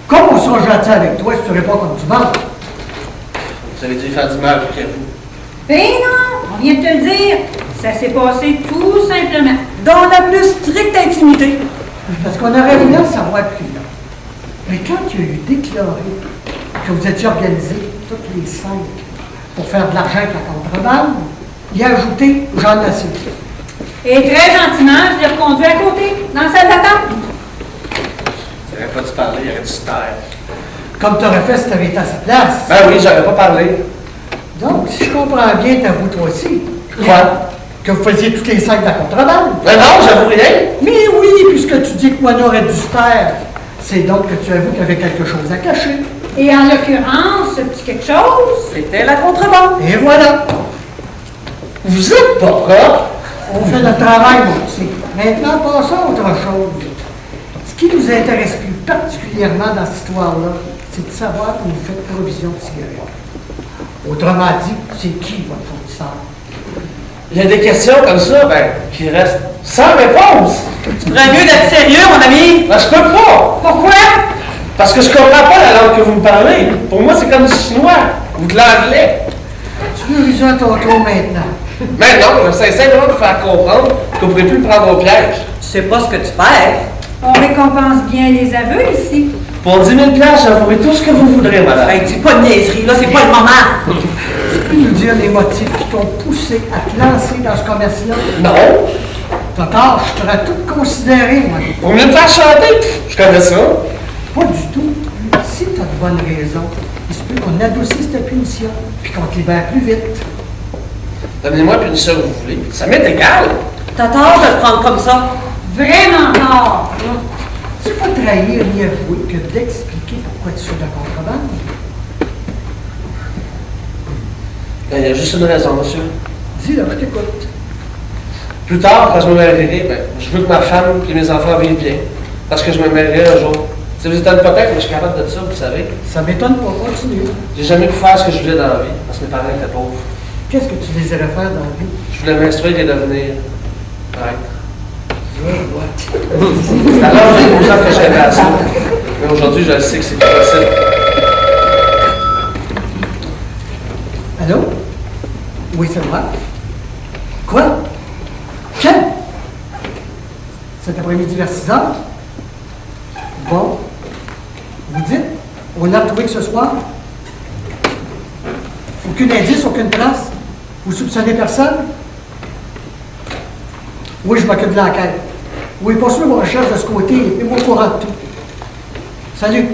Comme on sera gentil avec toi si tu réponds comme tu veux. Vous avez dû lui faire du mal pour qu'à vous. Ben non, on vient de te le dire. Ça s'est passé tout simplement. Dans la plus stricte intimité. Parce qu'on aurait voulu en savoir plus là. Mais quand il a eu déclaré que vous étiez organisés, toutes les 5, pour faire de l'argent avec la contrebande, il a ajouté « j'en ai assez ». Et très gentiment, je l'ai reconduit à côté, dans la salle d'attente. Il n'aurait pas dû parler, il aurait dû se taire. Comme tu aurais fait si tu avais été à sa place. Ben oui, j'aurais pas parlé. Donc, si je comprends bien, t'avoues toi aussi. Quoi? Que vous faisiez toutes les 5 de la contrebande. Ben non, j'avoue rien. Mais oui, puisque tu dis que Mono aurait dû se taire, c'est donc que tu avoues qu'il y avait quelque chose à cacher. Et en l'occurrence, ce petit quelque chose, C'était la contrebande. Et voilà. Vous êtes pas propre. On fait notre travail, moi aussi. Maintenant, passons à autre chose. Ce qui nous intéresse plus particulièrement dans cette histoire-là, c'est de savoir où vous faites provision de cigarettes. Autrement dit, c'est qui votre fournisseur? Il y a des questions comme ça, ben, qui restent sans réponse. Tu ferais mieux d'être sérieux, mon ami. Ben, je peux pas. pourquoi? Parce que je comprends pas la langue que vous me parlez. Pour moi, c'est comme du chinois ou de l'anglais. Tu veux user à ton tour maintenant. Mais non, j'essaie simplement de vous faire comprendre que vous ne pourrez plus me prendre au piège. Tu sais pas ce que tu fais. On récompense bien les aveux ici. Pour 10 000 j'avouerai tout ce que vous voudrez, madame. Hey, dis pas de niaiserie, là, c'est pas le moment. Tu peux nous dire les motifs qui t'ont poussé à te lancer dans ce commerce-là? Non. Ta tâche, je t'aurais tout considéré, moi. Pour mieux me faire chanter, je connais ça. Pas du tout. Si tu as de bonnes raisons, il se peut qu'on adoucisse ta punition, puis qu'on te libère plus vite. Donnez-moi la punition que vous voulez. Ça m'est égal. T'as tort de le prendre comme ça. Vraiment tard. C'est pas trahir ni avouer que d'expliquer pourquoi tu fais de la contrebande. Ben, il y a juste une raison, monsieur. Dis-le, je t'écoute. Plus tard, quand je me marierai, ben, je veux que ma femme et mes enfants vivent bien. Parce que je me marierai un jour. Ça vous étonne peut-être, mais je suis capable de ça, vous savez. Ça m'étonne pas, continue. J'ai jamais pu faire ce que je voulais dans la vie, parce que mes parents étaient pauvres. Qu'est-ce que tu désirais faire dans la vie? Je voulais m'instruire et devenir prêtre. Ouais. C'est à l'âge de 12 ans que j'avais à ça. Mais aujourd'hui, je sais que c'est plus possible. Allô? Oui, c'est moi. Quoi? Quand? Cet après-midi vers 6 heures? Bon. Vous dites? On a retrouvé que ce soir? Aucun indice, aucune trace? Vous soupçonnez personne? Oui, je m'occupe de l'enquête. Oui, poursuivez vos recherches de ce côté et vous au courant de tout. Salut.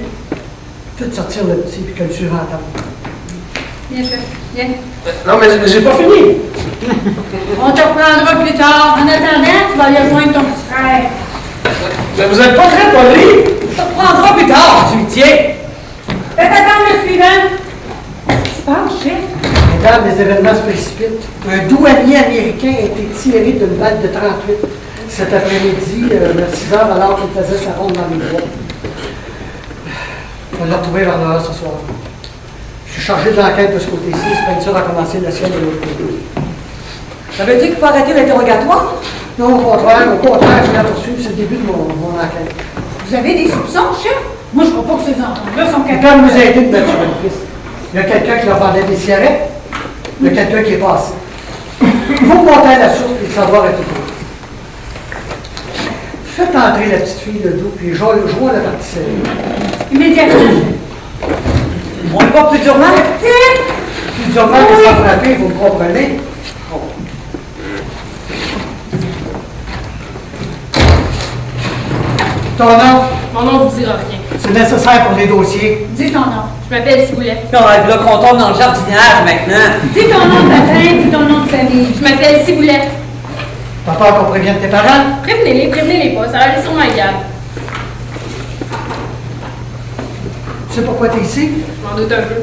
Faites sortir le petit puis que le suivant attende. Viens, chef. Viens. Non, mais j'ai pas fini. On te reprendra plus tard. En attendant, tu vas aller rejoindre ton petit frère. Mais vous êtes pas très poli. On te reprendra plus tard, tu me tiens. Faites attendre le suivant. Qu'est-ce qui se passe, chef? Mesdames, les événements se précipitent. Un douanier américain a été tiré d'une balle de 38 cet après-midi, vers 6 heures, alors qu'il faisait sa ronde dans les bois. On va le retrouver vers 9 heures ce soir. Je suis chargé de l'enquête de ce côté-ci. Spencer a commencé la sienne de l'autre côté. Ça veut dire qu'il faut arrêter l'interrogatoire? Non, au contraire, je viens poursuivre. C'est le début de mon enquête. Vous avez des soupçons, chef? Moi, je crois pas que ces enfants-là sont Ils capables peuvent nous aider de mettre sur une piste. Il y a quelqu'un qui leur vendait des cigarettes. Il y a quelqu'un qui est passé. Il faut monter à la source et le savoir est tout. Faites entrer la petite fille de dos, puis jouez la partie serrée. immédiatement. On le voit plus durement? Plus durement que sans frapper, vous me comprenez? Ton nom, Mon nom vous dira rien. c'est nécessaire pour les dossiers. Dis ton nom. Je m'appelle Siboulet. Non, là qu'on tombe dans le jardinage maintenant. Dis ton nom de baptême puis ton nom de famille. Je m'appelle Siboulet. T'as peur qu'on prévienne tes parents? Prévenez-les pas, ça va aller sûrement égal. Tu sais pourquoi t'es ici? Je m'en doute un peu.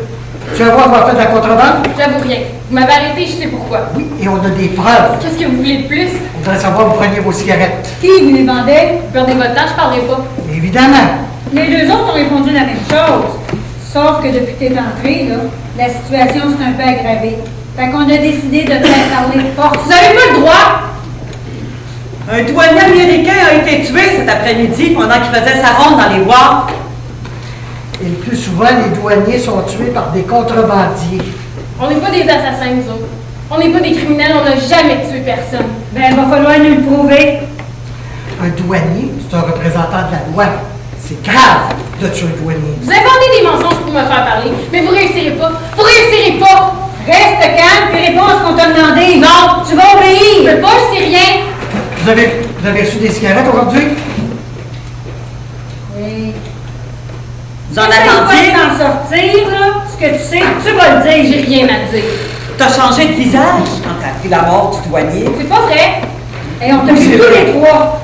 Tu vas voir avoir fait de la contrebande? J'avoue rien. Vous m'avez arrêté, je sais pourquoi. Oui, et on a des preuves. Qu'est-ce que vous voulez de plus? On voudrait savoir où vous preniez vos cigarettes. Qui vous les vendait? Vous perdez votre temps, je parlerai pas. Évidemment. Les deux autres ont répondu la même chose. Sauf que depuis que t'es entré, là, la situation s'est un peu aggravée. Fait qu'on a décidé de te faire parler de force. Vous avez pas le droit! Un douanier américain a été tué cet après-midi pendant qu'il faisait sa ronde dans les bois. Et le plus souvent, les douaniers sont tués par des contrebandiers. On n'est pas des assassins, nous autres. On n'est pas des criminels, on n'a jamais tué personne. Ben, il va falloir nous le prouver. Un douanier, c'est un représentant de la loi. C'est grave de tuer un douanier. Vous inventez des mensonges pour me faire parler, mais vous réussirez pas. Vous réussirez pas! Reste calme et réponds à ce qu'on t'a demandé. Non! Tu vas Je obéir. veux pas, je sais rien! Vous avez reçu des cigarettes aujourd'hui? Oui. Vous en Essaye pas attendiez? de t'en sortir, là. Ce que tu sais, tu vas le dire. J'ai rien à dire. T'as changé de visage quand t'as appris la mort du douanier. C'est pas vrai! Et on t'a vu tous les trois.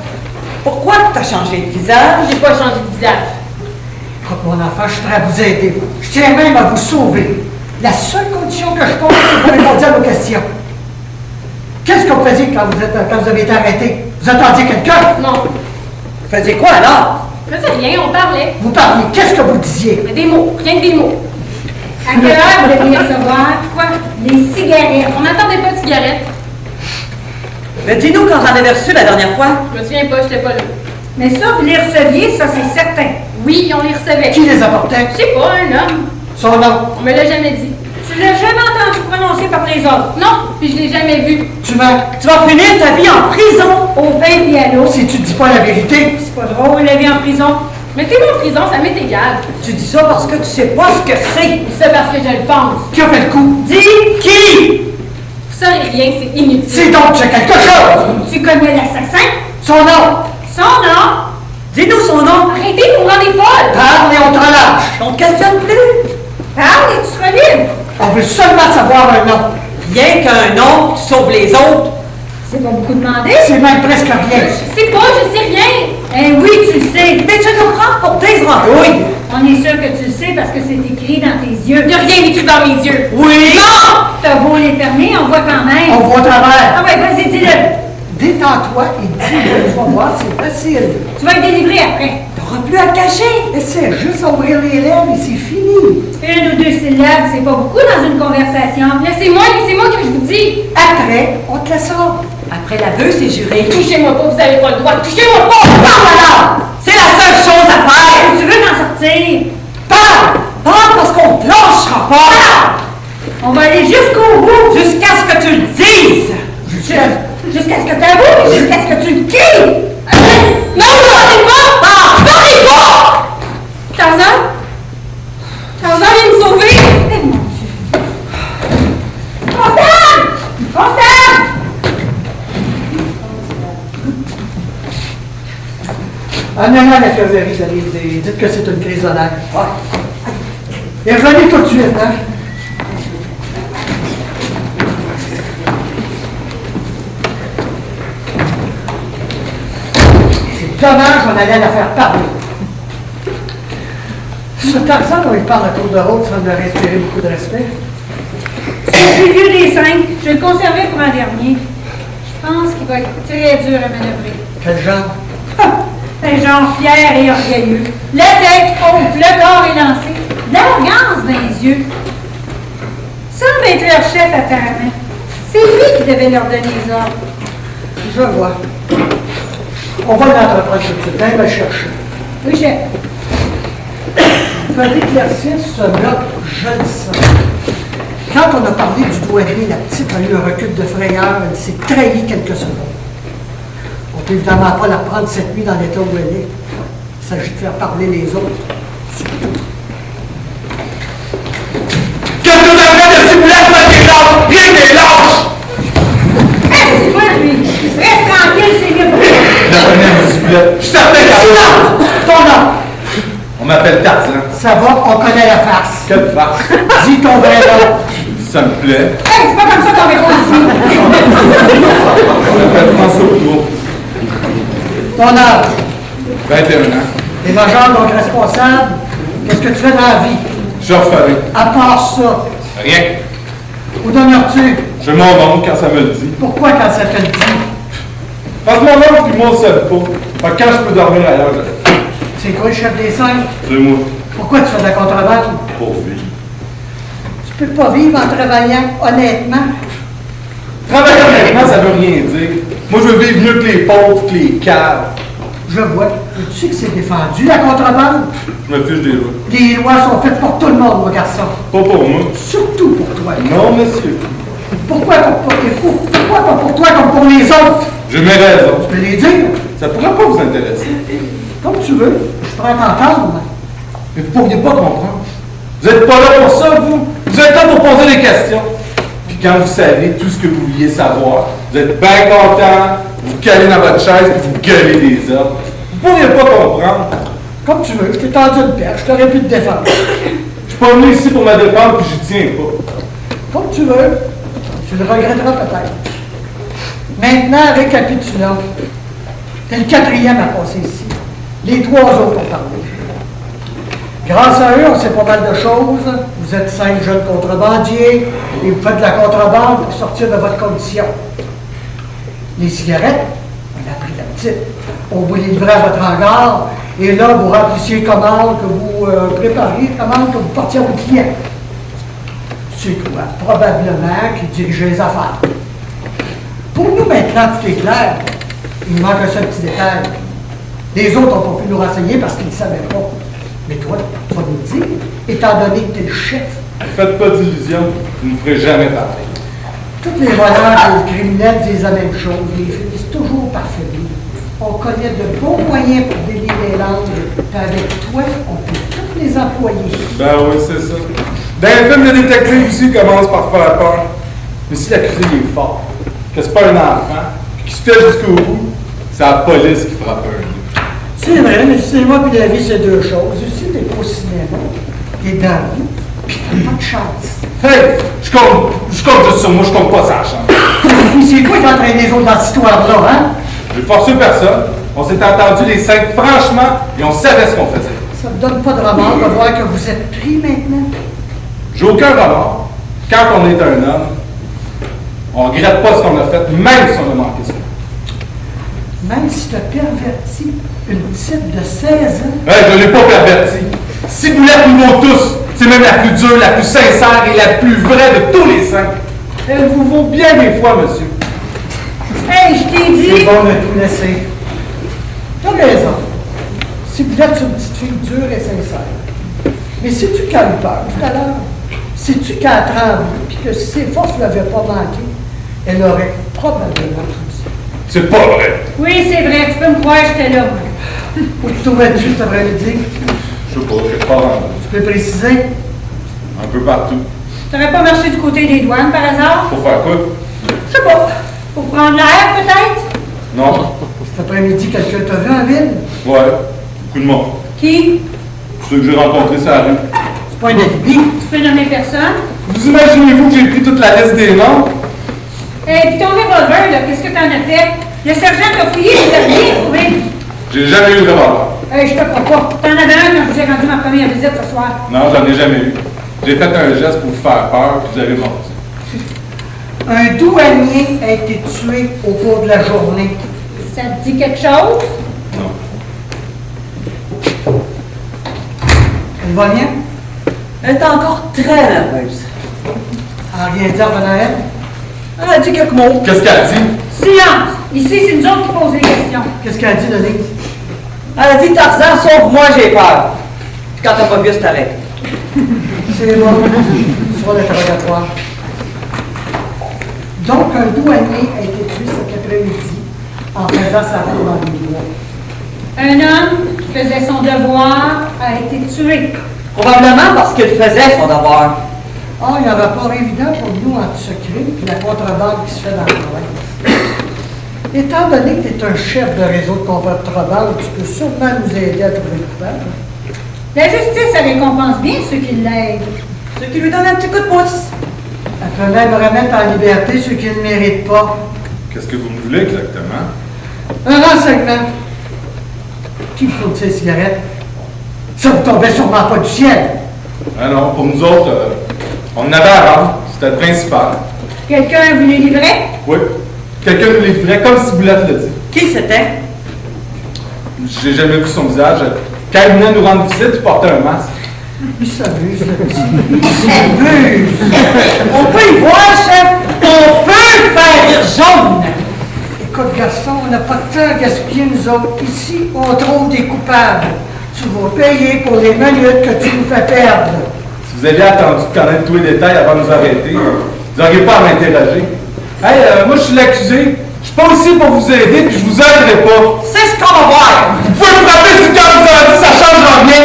Pourquoi t'as changé de visage? J'ai pas changé de visage. Écoute, mon enfant, je suis prêt à vous aider. Je tiens même à vous sauver. La seule condition que je pose, c'est que vous répondiez à nos questions. Qu'est-ce que vous faisiez quand vous avez été arrêté? Vous attendiez quelqu'un? Non. Vous faisiez quoi alors? Je faisais rien, on parlait. Vous parliez. Qu'est-ce que vous disiez? Mais des mots, rien que des mots. À quelle heure vous deviez recevoir? Quoi? Les cigarettes. On n'attendait pas de cigarettes. Mais dis-nous quand j'en avais reçu la dernière fois. Je me souviens pas, j'étais pas là. Mais ça, vous les receviez, ça, c'est certain. Oui, on les recevait. Qui les apportait? Je sais pas, un homme. Son nom? On me l'a jamais dit. Tu l'as jamais entendu prononcer par les autres. Non, puis je l'ai jamais vu. Tu mens. Tu vas finir ta vie en prison. Au pain et à l'eau. Si tu dis pas la vérité, C'est pas drôle, la vie en prison. Mettez-moi en prison, ça m'est égal. Tu dis ça parce que tu sais pas ce que c'est. Je dis ça parce que je le pense. qui a fait le coup? Dis qui? Vous saurez rien, c'est inutile. C'est donc c'est quelque chose! Tu connais l'assassin? Son nom! Son nom? Dis-nous son nom. Arrêtez, vous me rendez folle! Parle et on te relâche! On te questionne plus. Parle et tu seras libre. On veut seulement savoir un nom. Rien qu'un nom qui sauve les autres. C'est pas beaucoup demandé. C'est même presque rien. Je sais pas, je sais rien. Eh oui, tu le sais. Mais tu nous prends pour des andouilles. On est sûr que tu le sais parce que c'est écrit dans tes yeux. Il n'y a rien écrit dans mes yeux. Oui. Non! T'as beau les fermer, on voit quand même. On voit au travers. Ah ouais, vas-y, dis-le. Détends-toi et dis-le. Tu vas voir, c'est facile. Tu vas être délivré après. T'auras plus à cacher. Essaie juste à ouvrir les lèvres et c'est fini. Une ou deux syllabes, c'est pas beaucoup dans une conversation. Laissez-moi que je vous dis. Après, on te la sort. Après l'aveu, c'est juré. Touchez-moi pas, vous n'avez pas le droit. Touchez-moi pas! Parle alors. C'est la seule chose à faire. Tu veux t'en sortir? Parle. Parle parce qu'on te lâchera pas. On va aller jusqu'au bout. Jusqu'à ce que tu le dises. Jusqu'à ce que t'avoues, jusqu'à ce que tu le cries. Non, vous n'entendez pas! Parlez pas! Tarzan? Tarzan vient me sauver! Eh mon Dieu. Constant! Constant! Amenez-moi à l'infirmerie, vous allez dire. Dites que c'est une crise de nerfs. Et revenez tout de suite, hein? C'est dommage, on allait la faire parler. Ce Tarzan, on lui parle à tour de rôle sans lui respirer beaucoup de respect. C'est le plus vieux des 5. Je vais le conserver pour un dernier. Je pense qu'il va être très dur à manœuvrer. Quel genre? Un genre fier et orgueilleux. La tête haute, le corps élancé, de l'arrogance dans les yeux. Semble être leur chef apparemment. C'est lui qui devait leur donner les ordres. Je vois. On va l'entreprendre tout de suite. Viens me chercher. Oui, chef. Il faut éclaircir ce bloc, je le sens. Quand on a parlé du douanier, la petite a eu un recul de frayeur, elle s'est trahie quelques secondes. On ne peut évidemment pas la prendre cette nuit dans l'état où elle est. Il s'agit de faire parler les autres. Qu'est-ce que vous avez de Ciboulette, toi, des lâches? Rien des lâches! C'est quoi, lui? Reste tranquille, c'est mieux pour toi. La connais, Ciboulette. Je suis certain qu'elle a... Ton nom! On m'appelle Tarzan. Ça va, on connaît la farce. Quelle farce? Dis ton vrai nom. Ça me plaît. Hey, c'est pas comme ça qu'on répond ici. On m'appelle François Boudreau. Ton âge. 21 ans. Les majeurs, donc responsable. Qu'est-ce que tu fais dans la vie? Je suis orphelin. À part ça, Rien. où demeures-tu? Je m'en montre quand ça me le dit. Pourquoi quand ça te le dit? Parce que mon oncle et moi, on ne savent pas. Fait que quand je peux dormir ailleurs, je le fais. C'est quoi le chef des 5? C'est moi. Pourquoi tu fais de la contrebande? Pour vivre. Tu peux pas vivre en travaillant honnêtement. Travailler honnêtement, ça veut rien dire. Moi, je veux vivre mieux que les pauvres, que les caves. Je vois. Mais tu sais que c'est défendu, la contrebande? Je me fiche des lois. Les lois sont faites pour tout le monde, mon garçon. Pas pour moi. Surtout pour toi. Non, monsieur. Pourquoi pas pour toi comme pour les autres? J'ai mes raisons. Tu peux les dire. Ça pourrait pas vous intéresser. Comme tu veux. Je pourrais t'entendre. Mais vous pourriez pas comprendre. Vous n'êtes pas là pour ça, vous. Vous êtes là pour poser des questions. Puis quand vous savez tout ce que vous vouliez savoir, vous êtes bien content, vous calez dans votre chaise et vous gueulez des ordres. Vous pourriez pas comprendre. Comme tu veux. Je t'ai tendu une perche. Je t'aurais pu te défendre. Je suis pas venu ici pour me défendre puis j'y tiens pas. Comme tu veux. Tu le regretteras peut-être. Maintenant, récapitulons. T'es le 4e à passer ici. Les 3 autres ont parlé. Grâce à eux, on sait pas mal de choses. Vous êtes 5 jeunes contrebandiers et vous faites de la contrebande pour sortir de votre condition. Les cigarettes, on a pris la petite. On vous les livrait à votre hangar et là, vous remplissiez commande, que vous prépariez commande, que vous portiez à vos clients. C'est quoi? Probablement qui dirigeait les affaires. Pour nous, maintenant, tout est clair. Il nous manque un seul petit détail. Les autres n'ont pas pu nous renseigner parce qu'ils ne savaient pas. Mais toi, tu vas nous dire, étant donné que tu es le chef. Faites pas d'illusions, vous ne me ferez jamais parler. Tous les voleurs et les criminels disent la même chose. Ils finissent toujours par faiblir. On connaît de bons moyens pour délivrer les langues. Puis avec toi, on peut tous les employer. Ben oui, c'est ça. Dans les films de détective aussi, ils commencent par faire peur. Mais si l'accusé est fort, que c'est pas un enfant, puis qu'il se fait jusqu'au bout, c'est la police qui fera peur. C'est vrai, mais le cinéma et la vie, c'est 2 choses. Ici, t'es pas au cinéma, t'es dans la vie, puis t'as pas de chance. Hey! Je compte juste sur moi, je compte pas sa chance. Puis c'est toi qui entraîne les autres dans cette histoire-là, hein? J'ai forcé personne. On s'est entendu les 5 franchement et on savait ce qu'on faisait. Ça me donne pas de remords de voir que vous êtes pris maintenant. J'ai aucun remords. Quand on est un homme, on regrette pas ce qu'on a fait, même si on a manqué ça. Même si t'as perverti une petite de 16 ans. Hey, je l'ai pas perverti. Ciboulette nous vaut tous. C'est même la plus dure, la plus sincère et la plus vraie de tous les 5. Elle vous vaut bien des fois, monsieur. Hey, je t'ai C'est dit. bon de tout laisser. T'as raison. Si vous êtes une petite fille dure et sincère. Mais sais-tu qu'elle a eu peur tout à l'heure? Sais-tu qu'elle a tremblé, puis que si ses forces ne l'avaient pas manqué, elle aurait probablement tout dit. C'est pas vrai. Oui, c'est vrai, tu peux me croire, j'étais là. moi. Où te trouvais-tu cet après-midi? Je sais pas, je sais pas rendu. Tu peux préciser? Un peu partout. T'aurais pas marché du côté des douanes, par hasard? Pour faire quoi? Je sais pas. Pour prendre l'air, peut-être? Non. Cet après-midi, quelqu'un t'a vu en ville? Ouais, beaucoup de monde. Qui? Ceux que j'ai rencontrés sur la rue. C'est pas un alibi. Tu peux nommer personne? Vous imaginez-vous que j'ai pris toute la liste des noms? Et puis ton revolver, là, qu'est-ce que t'en as fait? Le sergent t'a fouillé, il t'a rien trouvé. J'ai jamais eu de revolver. Je te crois pas. T'en avais un quand j'ai rendu ma première visite ce soir. Non, j'en ai jamais eu. J'ai fait un geste pour vous faire peur, puis vous avez menti. Un douanier a été tué au cours de la journée. Ça te dit quelque chose? Non. Elle va bien? Elle est encore très nerveuse. Elle n'a rien dit avant Noël? Elle a dit quelques mots. Qu'est-ce qu'elle dit? Silence! Ici, c'est nous autres qui posons les questions. Qu'est-ce qu'elle a dit, Denise? Elle a dit Tarzan, sauf moi, j'ai peur. Puis quand t'as pas vu, c'est arrêté. C'est bon. Sur l'interrogatoire. Donc, un douanier a été tué cet après-midi en faisant sa route dans les bois. Un homme qui faisait son devoir a été tué. Probablement parce qu'il faisait son devoir. Ah, il y a un rapport évident pour nous entre ce crime et la contrebande qui se fait dans la province. Étant donné que tu es un chef de réseau de contrebande, tu peux sûrement nous aider à trouver le coupable. La justice, elle récompense bien ceux qui l'aident. Ceux qui lui donnent un petit coup de pouce. Elle peut même remettre en liberté ceux qui ne méritent pas. Qu'est-ce que vous me voulez exactement? Un renseignement. Qui fout ces cigarettes? Ça vous tombait sûrement pas du ciel. Ah non, pour nous autres, on en avait à rendre. C'était le principal. Quelqu'un vous les livrait? Oui. Quelqu'un nous les livrait comme si Boulette l'a dit. Qui c'était? J'ai jamais vu son visage. Quand il venait nous rendre visite, il portait un masque. Il s'amuse, le petit. Il s'amuse. On peut y voir, chef. On peut faire rire jaune. Écoute, garçon, on n'a pas de temps à gaspiller, nous autres. Ici, on trouve des coupables. Tu vas payer pour les minutes que tu nous fais perdre. Si vous aviez attendu de connaître tous les détails avant de nous arrêter, vous n'auriez pas à m'interroger. Hey, moi je suis l'accusé. Je suis pas ici pour vous aider, puis je vous aiderai pas. C'est ce qu'on va voir. Vous pouvez me frapper si quand vous avez dit ça changera rien.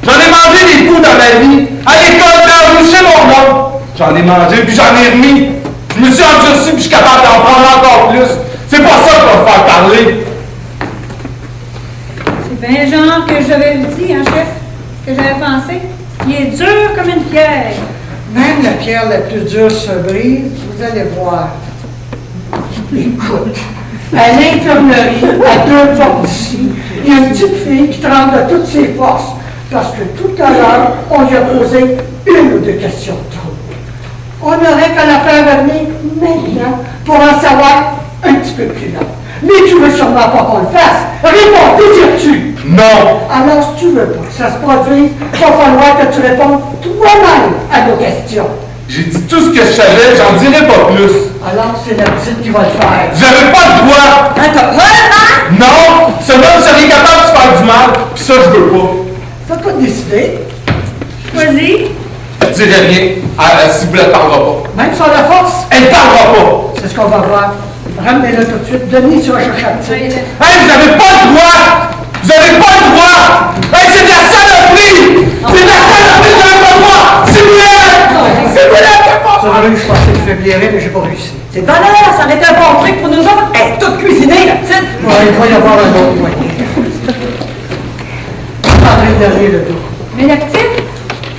J'en ai mangé des coups dans ma vie. À l'école, dans la rue, chez mon oncle. J'en ai mangé, puis j'en ai remis. Je me suis endurci, puis je suis capable d'en prendre encore plus. C'est pas ça qu'on va me faire parler. C'est bien genre que j'avais dit, hein, chef? Que j'avais pensé. Il est dur comme une pierre. Même la pierre la plus dure se brise, vous allez voir. Écoute, à l'infirmerie, à 2 portes d'ici, il y a une petite fille qui tremble de toutes ses forces parce que tout à l'heure, on lui a posé 1 ou 2 questions de trop. On n'aurait qu'à la faire venir maintenant pour en savoir un petit peu plus long. Mais tu veux sûrement pas qu'on le fasse. Réponds, désires-tu? Non. Alors, si tu veux pas que ça se produise, il va falloir que tu répondes toi-même à nos questions. J'ai dit tout ce que je savais, j'en dirai pas plus. Alors, c'est la petite qui va le faire. Vous avez pas le droit. Hein, t'as pas le temps? Non. Ce homme serait capable de se faire du mal, puis ça, je veux pas. T'as pas décidé. Choisis. Je dirai rien. Si vous ne parlera pas. Même sans la force, Elle parlera pas. c'est ce qu'on va voir. Ramenez-le tout de suite. Denis, tu vas chercher la petite. Hey, vous avez pas le droit. Vous avez pas le droit. Hey, c'est de la saloperie. C'est de la saloperie, vous avez pas le droit. C'est Boulette. C'est Boulette qui a pas. Ça, je pensais que tu faiblirais, mais j'ai pas réussi. C'est valeur, ça aurait été un bon truc pour nous autres. Elle est toute cuisinée, la petite. Ouais, il va y avoir un autre moyen. Pas de derrière le dos. Mais la petite?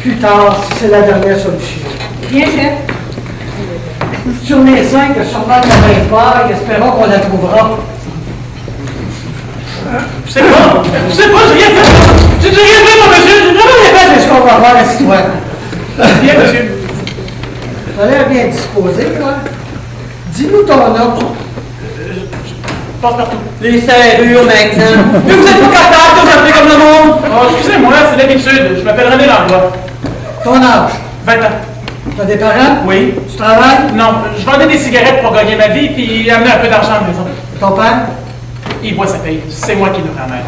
Plus tard, si c'est la dernière solution. Bien, chef. Sur les 5, il y a sûrement de la main paille. Espérons qu'on la trouvera. Je sais pas, j'ai rien fait. J'ai rien fait, mon monsieur. J'ai vraiment rien fait. C'est ce qu'on va voir la citoyenne. Bien, monsieur. Tu as l'air bien disposé, toi. Dis-nous ton nom. Passe partout. Les serrures, maintenant. Mais vous êtes pas capable de vous appeler comme le monde. Oh, excusez-moi, c'est l'habitude. Je m'appelle René Langlois. Ton âge. 20 ans. T'as des parents? Oui. Tu travailles? Non, je vendais des cigarettes pour gagner ma vie puis amener un peu d'argent à la maison. Ton père? Il boit sa paye. C'est moi qui le ramène.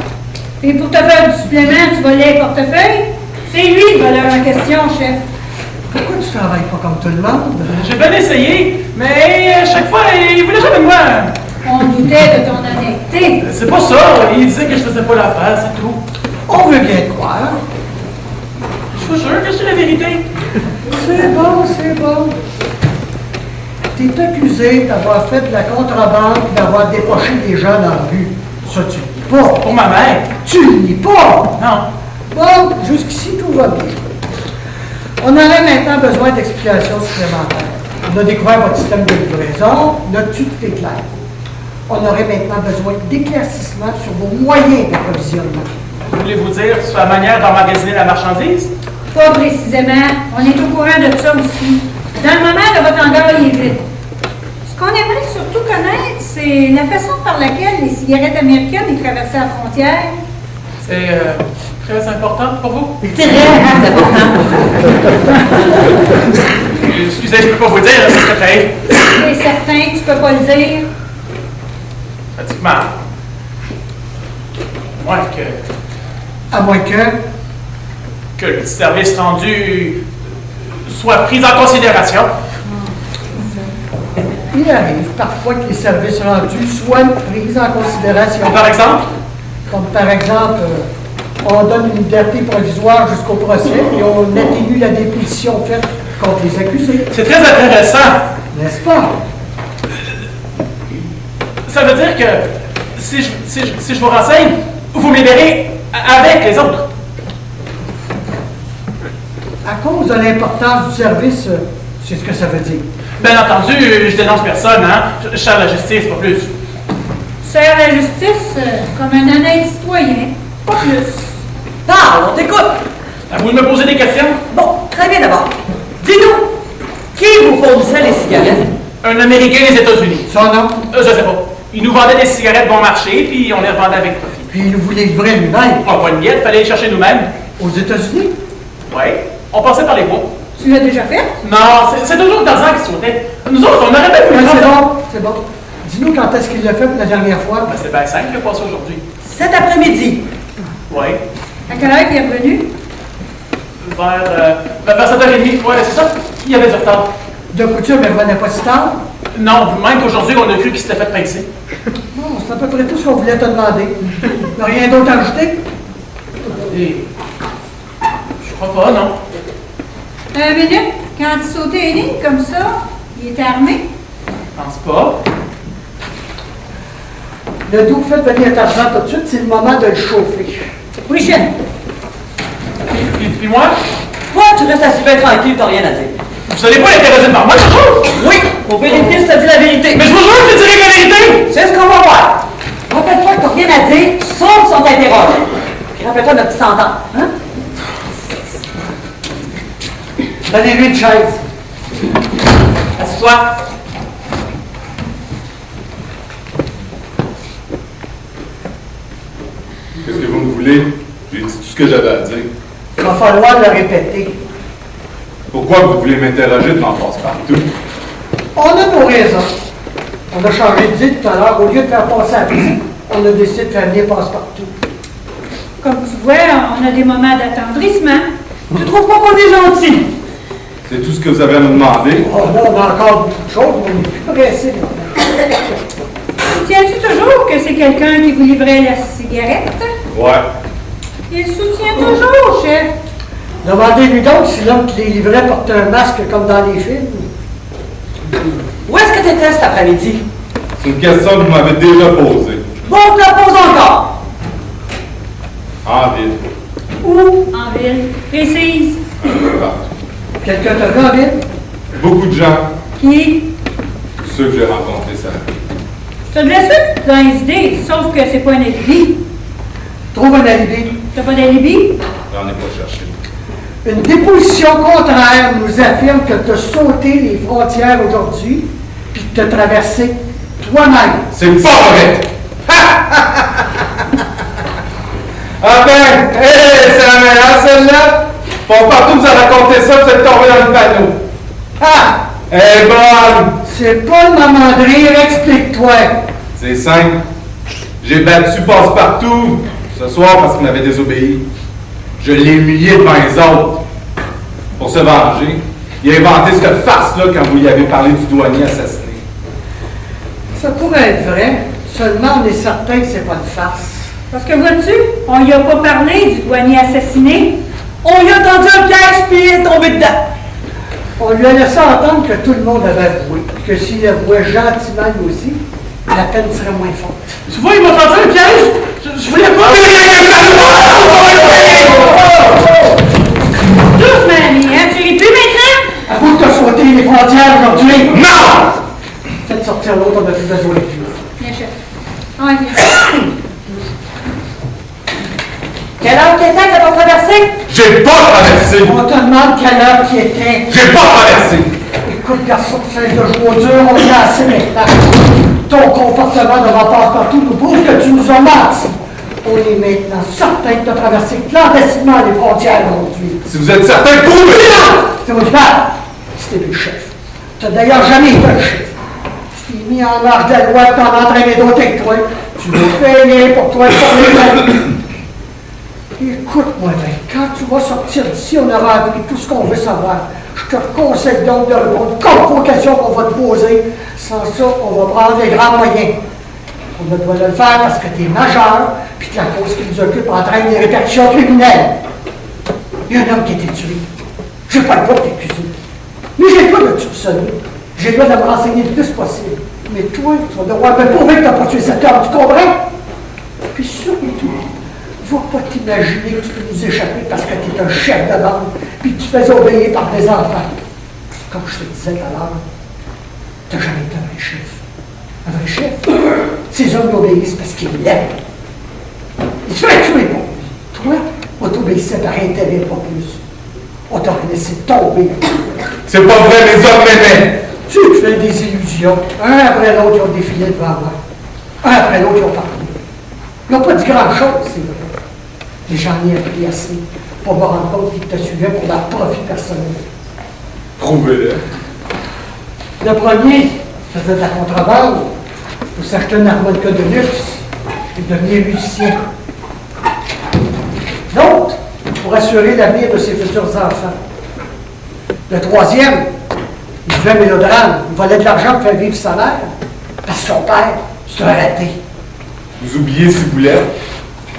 Et pour te faire du supplément, tu volais le portefeuille? C'est lui le voleur en question, chef. Pourquoi tu travailles pas comme tout le monde? J'ai bien essayé, mais à chaque fois, il voulait jamais de moi. On doutait de ton honnêteté. C'est pas ça. Il disait que je faisais pas l'affaire, c'est tout. On veut bien te croire. Je vous jure que c'est la vérité. C'est bon, c'est bon. T'es accusé d'avoir fait de la contrebande et d'avoir dépoché des gens dans la rue. Ça, tu le dis. pas. Pour ma mère. Tu le nies pas. Non. Bon, jusqu'ici, tout va bien. On aurait maintenant besoin d'explications supplémentaires. On a découvert votre système de livraison, notre tout est clair. On aurait maintenant besoin d'éclaircissements sur vos moyens d'approvisionnement. Voulez-vous dire sur la manière d'emmagasiner la marchandise? Pas précisément. On est au courant de ça aussi. Dans le moment de votre hangar, il est vide. Ce qu'on aimerait surtout connaître, c'est la façon par laquelle les cigarettes américaines y traversaient la frontière. C'est très important pour vous? Très important. Excusez, je peux pas vous dire, c'est ce que fait. C'est certain que tu peux pas le dire. Pratiquement. Moins À moins que le service rendu soit pris en considération. il arrive parfois que les services rendus soient pris en considération. Par exemple? Comme par exemple, on donne une liberté provisoire jusqu'au procès et on atténue la déposition faite contre les accusés. C'est très intéressant. N'est-ce pas? Ça veut dire que si je vous renseigne, vous me libérez avec les autres. À cause de l'importance du service, c'est ce que ça veut dire. Bien entendu, je dénonce personne, hein. Je sers la justice, pas plus. Sert la justice comme un honnête citoyen, pas plus. Parle, on t'écoute. À vous de me poser des questions? Bon, très bien d'abord. Dis-nous, qui vous fournissait les cigarettes? Un Américain des États-Unis. Son nom? Je sais pas. Il nous vendait des cigarettes bon marché, puis on les revendait avec profit. Puis il vous les livrait lui-même. On n'a pas de miette, fallait les chercher nous-mêmes. Aux États-Unis? Oui. On passait par les bois. Tu l'as déjà fait? Non, c'est toujours Tarzan qui sautait. Nous autres, on aurait pas pu Ouais, le c'est faire. bon, c'est bon. Dis-nous quand est-ce qu'il l'a fait la dernière fois. Ben, c'est bien simple, je passe aujourd'hui. Cet après-midi. Oui. À quelle heure il est revenu? Vers 7h30, ouais, c'est ça. Il y avait du retard. De coutume, elle ne revenait pas si tard. Non, même qu'aujourd'hui, on a cru qu'il s'était fait pincer. Bon, c'est à peu près tout ce qu'on voulait te demander. Rien d'autre à ajouter? Et... je crois pas, non. Une minute. Quand il sautait une ligne comme ça, il était armé. Je pense pas. Le doux fait venir Tarzan tout de suite, c'est le moment de le chauffer. Oui, chef. Puis moi, Toi, tu restes assis bien tranquille, t'as rien à dire. vous allez pas l'intéresser par moi, toujours? Oui, pour vérifier si t'as dit la vérité. Mais je vous jure que je dirai la vérité! C'est ce qu'on va voir. Rappelle-toi que t'as rien à dire, sauf si on t'interroge. Puis rappelle-toi notre petite entente, hein? Donnez-lui une chaise. Assis-toi. Qu'est-ce que vous me voulez? J'ai dit tout ce que j'avais à dire. Il va falloir le répéter. Pourquoi vous voulez m'interroger devant Passe-Partout? On a nos raisons. On a changé d'idée tout à l'heure. Au lieu de faire passer à visite, on a décidé de faire venir Passe-Partout. Comme tu vois, on a des moments d'attendrissement. Tu trouves pas qu'on est gentil? C'est tout ce que vous avez à me demander? Oh là, on a encore beaucoup de choses, mais on est plus pressé maintenant. Soutiens-tu toujours que c'est quelqu'un qui vous livrait la cigarette? Ouais. Il soutient toujours, chef. Demandez-lui donc si l'homme qui les livrait portait un masque comme dans les films. Où est-ce que t'étais cet après-midi? C'est une question que vous m'avez déjà posée. Bon, on te la pose encore. En ville. Où? En ville. Précise. Partout. Quelqu'un t'a vu en ville? Beaucoup de gens, Qui? ceux que j'ai rencontrés, ça. T'as de la suite dans les idées, sauf que c'est pas un alibi. Trouve un alibi. T'as pas d'alibi? J'en ai pas cherché. Une déposition contraire nous affirme que tu as sauté les frontières aujourd'hui puis que tu as traversé toi-même. C'est pas vrai! Ah ben, c'est la meilleure celle-là! Passe-Partout vous a raconté ça, vous êtes tombé dans le panneau. Ah! Elle est bonne! C'est pas le moment de rire, explique-toi. C'est simple. J'ai battu Passe-Partout ce soir parce qu'il m'avait désobéi. Je l'ai humilié devant les autres. Pour se venger, il a inventé cette farce-là quand vous lui avez parlé du douanier assassiné. Ça pourrait être vrai, seulement on est certain que c'est pas une farce. Parce que vois-tu, on y a pas parlé du douanier assassiné. On lui a tendu un piège puis il est tombé dedans. On lui a laissé entendre que tout le monde avait avoué, que s'il avouait gentiment lui aussi, la peine serait moins forte. Tu vois, il m'a tendu un piège! Je voulais pas... Doucement, ami, hein? Tu ris plus maintenant? À vous de te sauter les frontières aujourd'hui. Non! Faites sortir l'autre, on n'a plus besoin de lui. Viens, chef. Ah, viens. Quelle heure qu'il était que t'as traversé? J'ai pas traversé! On te demande quelle heure qui était. J'ai pas traversé! Écoute, garçon, cesse de jouer au dur, on est assez maintenant. Ton comportement devant passe-partout nous prouve que tu nous as menti. On est maintenant certain de te traverser clandestinement les frontières aujourd'hui. Si vous êtes certain, prouvez! C'est votre part. C'était le chef. Tu n'as d'ailleurs jamais été le chef. Tu t'es mis en marge de la loi de t'en entraîner d'autres avec toi. Tu veux payer pour toi et pour les autres. Écoute-moi bien, quand tu vas sortir d'ici, on aura appris tout ce qu'on veut savoir. Je te conseille donc de répondre comme aux questions qu'on va te poser. Sans ça, on va prendre des grands moyens. On doit le faire parce que tu es majeur, puis que la cause qui nous occupe entraîne des répercussions criminelles. Il y a un homme qui a été tué. Je n'ai pas le droit de t'accuser. Mais j'ai le droit de te soupçonner. J'ai le droit de me renseigner le plus possible. Mais toi, tu vas devoir me prouver que tu n'as pas tué cet homme, tu comprends? Puis surtout, va pas t'imaginer que tu peux nous échapper parce que tu es un chef de bande, puis que tu fais obéir par des enfants. Comme je te disais tout à l'heure, tu n'as jamais été un vrai chef. Un vrai chef, ces hommes obéissent parce qu'ils l'aiment. Ils se feraient tuer pour lui. Toi, on t'obéissait par intérêt, pas plus. On t'aurait laissé tomber. C'est pas vrai, les hommes m'aimaient! Tu te fais des illusions. Un après l'autre, ils ont défilé devant moi. Un après l'autre, ils ont parlé. Ils n'ont pas dit grand-chose, c'est vrai. Mais j'en ai appris assez pour me rendre compte qu'ils te suivaient pour leur profit personnel. Prouvez-le. Le premier faisait de la contrebande pour s'acheter une harmonica de luxe et devenir musicien. L'autre, pour assurer l'avenir de ses futurs enfants. Le troisième, il jouait mélodrame. Il volait de l'argent pour faire vivre sa mère. Parce que son père, c'est un raté. Vous oubliez Ciboulette?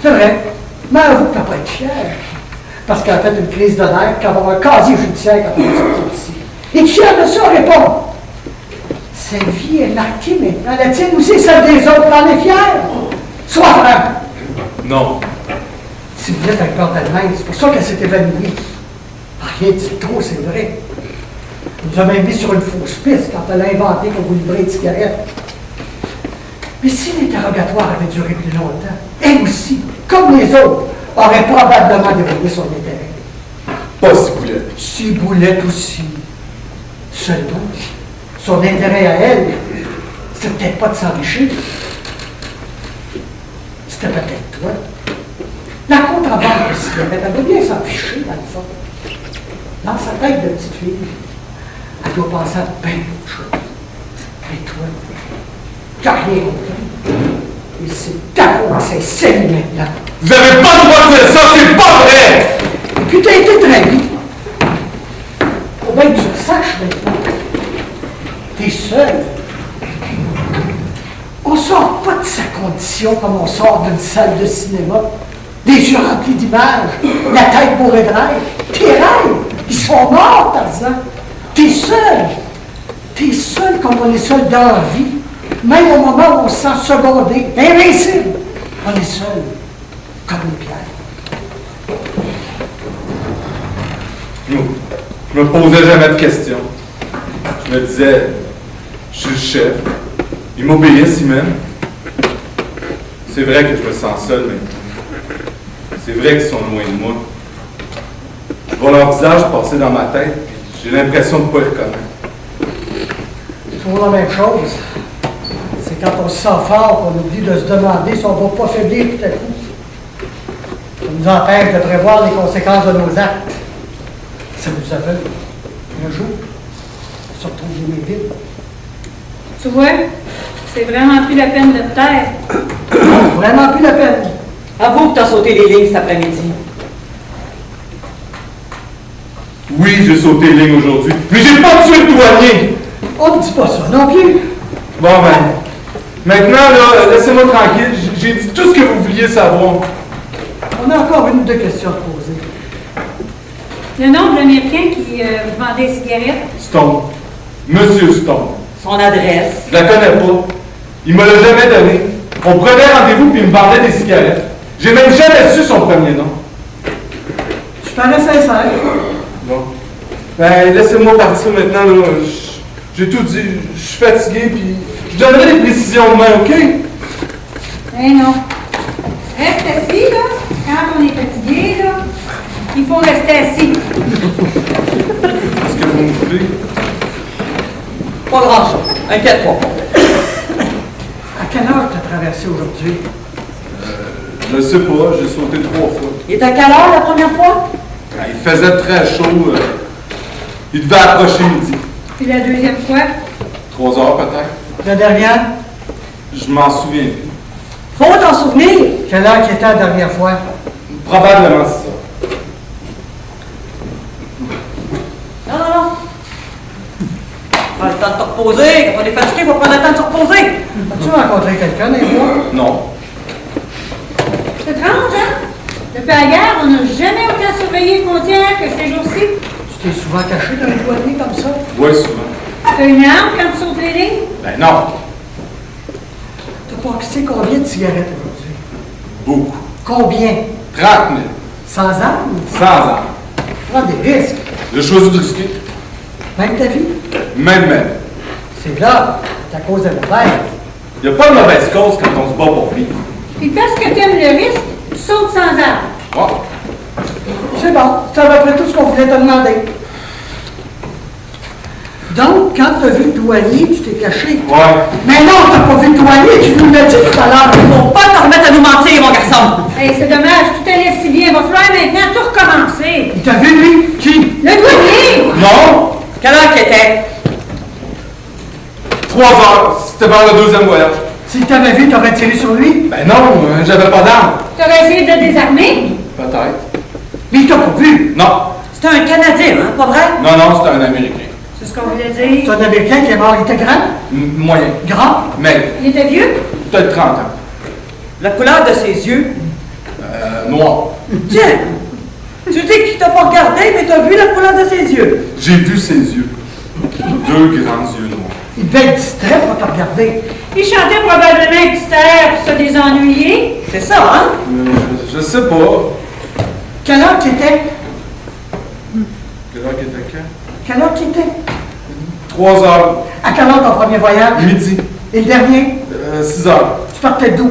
C'est vrai. Mais avoue que tu n'as pas été fier. Parce qu'elle a fait une crise de nerfs qu'elle va avoir un casier judiciaire quand elle va sortir d'ici. Es-tu fier de ça? Réponds. Sa vie est marquée maintenant. La tienne aussi, celle des autres. T'en es fier? Sois franc. Non. Si vous êtes avec peur d'elle-même, c'est pour ça qu'elle s'est évanouie. Rien de trop, c'est vrai. Elle nous a même mis sur une fausse piste quand elle a inventé qu'on vous livrait des cigarettes. Mais si l'interrogatoire avait duré plus longtemps, elle aussi, comme les autres, aurait probablement dévoilé son intérêt. Pas Ciboulette. Ciboulette aussi. Seulement, son intérêt à elle, c'est peut-être pas de s'enrichir. C'était peut-être toi. La contrebande de cigarettes, elle doit bien s'en ficher, dans le fond. Dans sa tête de petite fille, elle doit penser à bien d'autres choses. Et toi, tu n'as rien compris. Et c'est ta faute, c'est celle maintenant. Vous avez pas le droit de dire ça, c'est pas vrai! Et puis tu as été trahi. Faut bien que tu le saches maintenant. T'es seul. On sort pas de sa condition comme on sort d'une salle de cinéma. Les yeux remplis d'images, la tête bourrée de rêves. Tes rêves, ils sont morts, Tarzan. T'es seul. T'es seul comme on est seul dans la vie. Même au moment où on se sent secondé, invincible, on est seul, comme une pierre. Je me posais jamais de questions. Je me disais, je suis le chef. Ils m'obéissent, ils m'aiment. C'est vrai que je me sens seul maintenant. C'est vrai qu'ils sont loin de moi. Je vois leur visage passer dans ma tête, puis j'ai l'impression de ne pas les reconnaître. C'est toujours la même chose. C'est quand on se sent fort qu'on oublie de se demander si on ne va pas faiblir tout à coup. Ça nous empêche de prévoir les conséquences de nos actes. Ça nous aveugle. Un jour, on se retrouve les mains vides. Tu vois, c'est vraiment plus la peine de te taire. Vraiment plus la peine. Avoue que t'as sauté les lignes cet après-midi. Oui, j'ai sauté les lignes aujourd'hui, mais j'ai pas tué le douanier! On ne dit pas ça non plus. Bon ben, maintenant là, laissez-moi tranquille, j'ai dit tout ce que vous vouliez savoir. On a encore une ou deux questions à poser. Le nom de l'Américain qui vendait des cigarettes, Stone. Monsieur Stone. Son adresse. Je la connais pas. Il me l'a jamais donné. On prenait rendez-vous puis il me vendait des cigarettes. J'ai même jamais su son premier nom. Tu parais sincère. Bon. Ben, laissez-moi partir maintenant, là. J'ai tout dit. Je suis fatigué puis je donnerai des précisions demain, OK? Eh non. Reste assis, là. Quand on est fatigué, là, il faut rester assis. Est-ce que vous me voulez? Pas grand-chose. Inquiète-toi pas. À quelle heure t'as traversé aujourd'hui? Je sais pas, j'ai sauté 3 fois. Il est à quelle heure la première fois? Ben, il faisait très chaud. Il devait approcher midi. Puis la deuxième fois, 3 heures peut-être. La dernière? Je m'en souviens plus. Faut t'en souvenir. Quelle heure qui était la dernière fois? Probablement c'est ça. Non, non, non. Prends le temps de te reposer. Quand on est fatigué, il faut prendre le temps de se reposer. As-tu rencontré quelqu'un dans les bois? Non. c'est étrange, hein? Depuis la guerre, on n'a jamais autant surveillé les frontières que ces jours-ci. Tu t'es souvent caché dans les douaniers comme ça? Oui, souvent. T'as une arme quand tu sautes les lignes? Ben non. T'as passé combien de cigarettes aujourd'hui? Beaucoup. Combien? 30 000. Sans armes? Sans armes. Prends des risques. J'ai choisi de risquer. Même ta vie? Même. C'est là, c'est à cause de la guerre. Il n'y a pas de mauvaise cause quand on se bat pour vivre. Puis parce que t'aimes le risque, tu sautes sans arme. Wow. C'est bon, c'est à peu près tout ce qu'on voulait te demander. Donc, quand t'as vu le douanier, tu t'es caché. Ouais. Mais non, t'as pas vu le douanier, tu nous l'as dit tout à l'heure. Faut pas te remettre à nous mentir, mon garçon. Hey, c'est dommage, tout allait si bien. Va falloir maintenant tout recommencer. Il t'a vu, lui? Qui? Le douanier! Non. Quelle heure qu'il était? 3 heures. C'était vers le 2e voyage. S'il t'avait vu, t'aurais tiré sur lui? Ben non, j'avais pas d'armes. T'aurais essayé de le désarmer? Peut-être. Mais il t'a pas vu. Non. C'est un Canadien, hein, pas vrai? Non, c'était un Américain. C'est ce qu'on voulait dire. C'est un Américain qui est mort. Il était grand? Moyen. Grand? Mais Il était vieux? peut-être 30 ans. La couleur de ses yeux. Noir. Tiens, tu dis qu'il t'a pas regardé, mais t'as vu la couleur de ses yeux. J'ai vu ses yeux. 2 grands yeux noirs. Il devait être distrait pour te regarder. Il chantait probablement un petit air pour se désennuyer. C'est ça, hein? Je sais pas. Quelle heure qu'il était? Quelle heure qu'il était quand? Quelle heure qu'il était? 3 heures. À quelle heure ton premier voyage? Midi. Et le dernier? 6 heures. Tu partais d'où?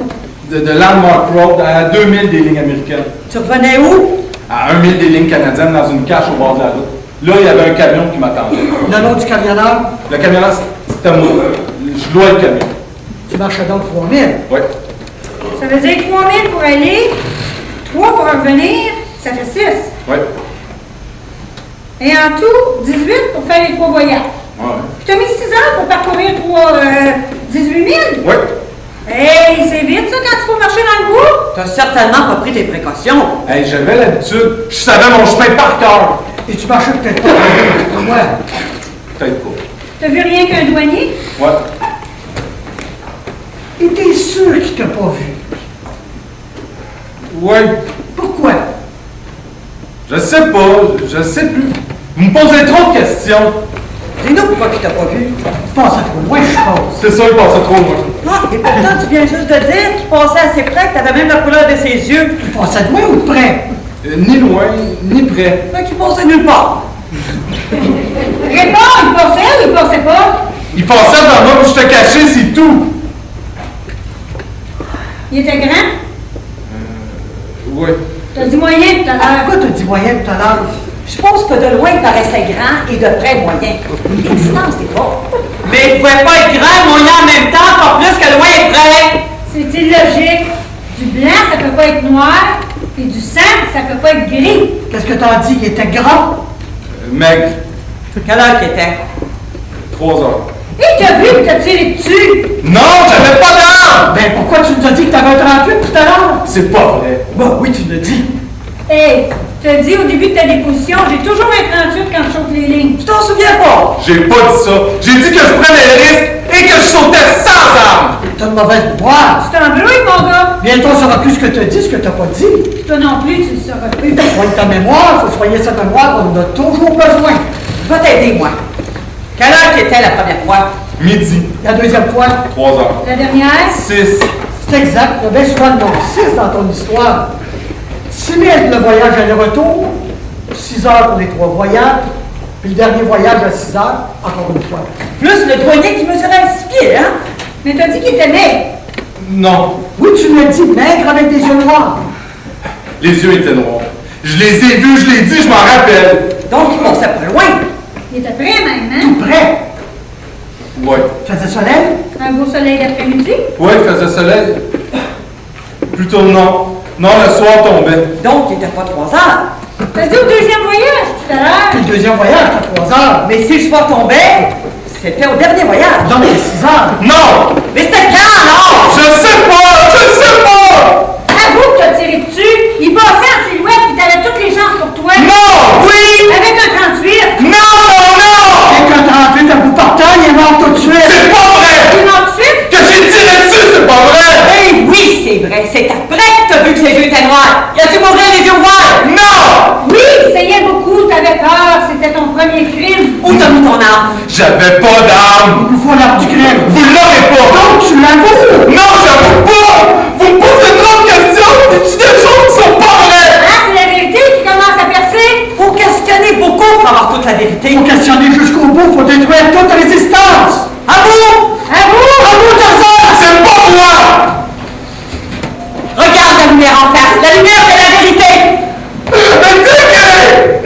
De Landmark Road à 2000 des lignes américaines. Tu revenais où? À 1000 des lignes canadiennes dans une cache au bord de la route. Là, il y avait un camion qui m'attendait. Le nom du camionneur? Le camionneur, c'était moi. Je louais le camion. Tu marchais donc 3000. Oui. Ça veut dire 3000 pour aller, 3 pour revenir, ça fait 6. Oui. Et en tout, 18 pour faire les 3 voyages. Ouais. Puis t'as mis 6 heures pour parcourir 18 000. Oui. Hey, c'est vite ça quand il faut marcher dans le bois. T'as certainement pas pris tes précautions. Hey, j'avais l'habitude. Je savais mon chemin par cœur. Et tu marchais peut-être pas. Ouais. Peut-être pas. T'as vu rien qu'un douanier? Ouais. Et t'es sûr qu'il t'a pas vu? Ouais. Pourquoi? Je sais pas. Je sais plus. Vous me posez trop de questions. Dis-nous pourquoi il t'a pas vu. Tu passais trop loin, je suppose. C'est ça, il passait trop loin. Ah, et pourtant, tu viens juste de dire qu'il passait assez près, que t'avais même la couleur de ses yeux. Tu passais de loin ou de près? Ni loin, ni près. Fait qu'il passait nulle part. Réponds, il passait ou il passait pas? Il passait devant moi, puis je te cachais, c'est tout. Il était grand? Ouais. T'as dit moyen tout à l'heure. Pourquoi t'as dit moyen tout à l'heure? Je pense que de loin, il paraissait grand et de près, moyen. Les distances, c'est pas. Mais il pouvait pas être grand, moyen en même temps, pas plus que loin et près. C'est illogique. Du blanc, ça peut pas être noir. Et du sang, ça peut pas être gris. Qu'est-ce que t'as dit? Il était grand? Maigre. Quelle heure qu'il était? 3 heures. Et t'as vu que t'as tiré dessus. Non, j'avais pas d'arme! Ben pourquoi tu nous as dit que t'avais un 38 tout à l'heure? C'est pas vrai. Bah oui, tu l'as dit. Hey, t'as dit au début de ta déposition, j'ai toujours un 38 quand je saute les lignes. Tu t'en souviens pas? J'ai pas dit ça. J'ai dit que je prenais le risque et que je sautais sans arme. T'as une mauvaise mémoire. Tu t'embrouilles, mon gars. Bientôt, on saura plus ce que t'as dit, ce que t'as pas dit. Toi non plus, tu le sauras plus. Soigne ta mémoire, faut soigner sa mémoire, on en a toujours besoin. Va t'aider, moi. Quelle heure qu'il était la première fois? Midi. La deuxième fois, 3 heures. La dernière? 6. c'est exact. Il y a bien souvent le nombre 6 dans ton histoire. 6 000 le voyage aller-retour, 6 heures pour les 3 voyages, puis le dernier voyage à 6 heures, encore une fois. Plus le douanier qui mesurait 6 pieds, hein? Mais t'as dit qu'il était maigre. Non. Oui, tu l'as dit, maigre avec des yeux noirs. Les yeux étaient noirs. Je les ai vus, je l'ai dit, je m'en rappelle. Donc il pensait pas loin. Il était prêt même, hein? Tout près. Ouais. Faisait soleil. Un beau soleil d'après-midi. Ouais, il faisait soleil. Plutôt non. Non, le soir tombait. Donc il était pas 3 heures. T'as dit au deuxième voyage tout à l'heure. Puis le deuxième voyage, à 3 heures. Mais si le soir tombait, c'était au dernier voyage. Donc, c'est 6 heures. Non! Mais c'était quand, alors? Je sais pas! Avoue que t'as tiré dessus. Il passait en silhouette puis t'avais toutes les chances pour toi. Non! Oui! Avec un 38. Non! Et quand t'as rentré ta bout portant, il est mort tout de suite. C'est pas vrai! Il est mort tout de suite. Que j'ai tiré dessus, c'est pas vrai! Eh oui, c'est vrai. C'est après que t'as vu que ses yeux étaient noirs. Y a-tu mourir les yeux ouverts? Non! Oui, il saignait beaucoup. T'avais peur. C'était ton premier crime. Où t'as mis ton arme? J'avais pas d'arme! Il nous faut l'arbre du crime. Vous l'aurez pas! Donc, tu l'avoues. Non, j'avoue pas! Vous me posez trop de questions! Vous dites des choses qui sont pas vraies! Ah, c'est la vérité qui commence à percer. Faut questionner beaucoup pour avoir toute la vérité. Faut questionner jusqu'au bout, faut détruire toute résistance. À vous! À vous, Tarzan. C'est pas moi! Regarde la lumière en face. La lumière, c'est la vérité.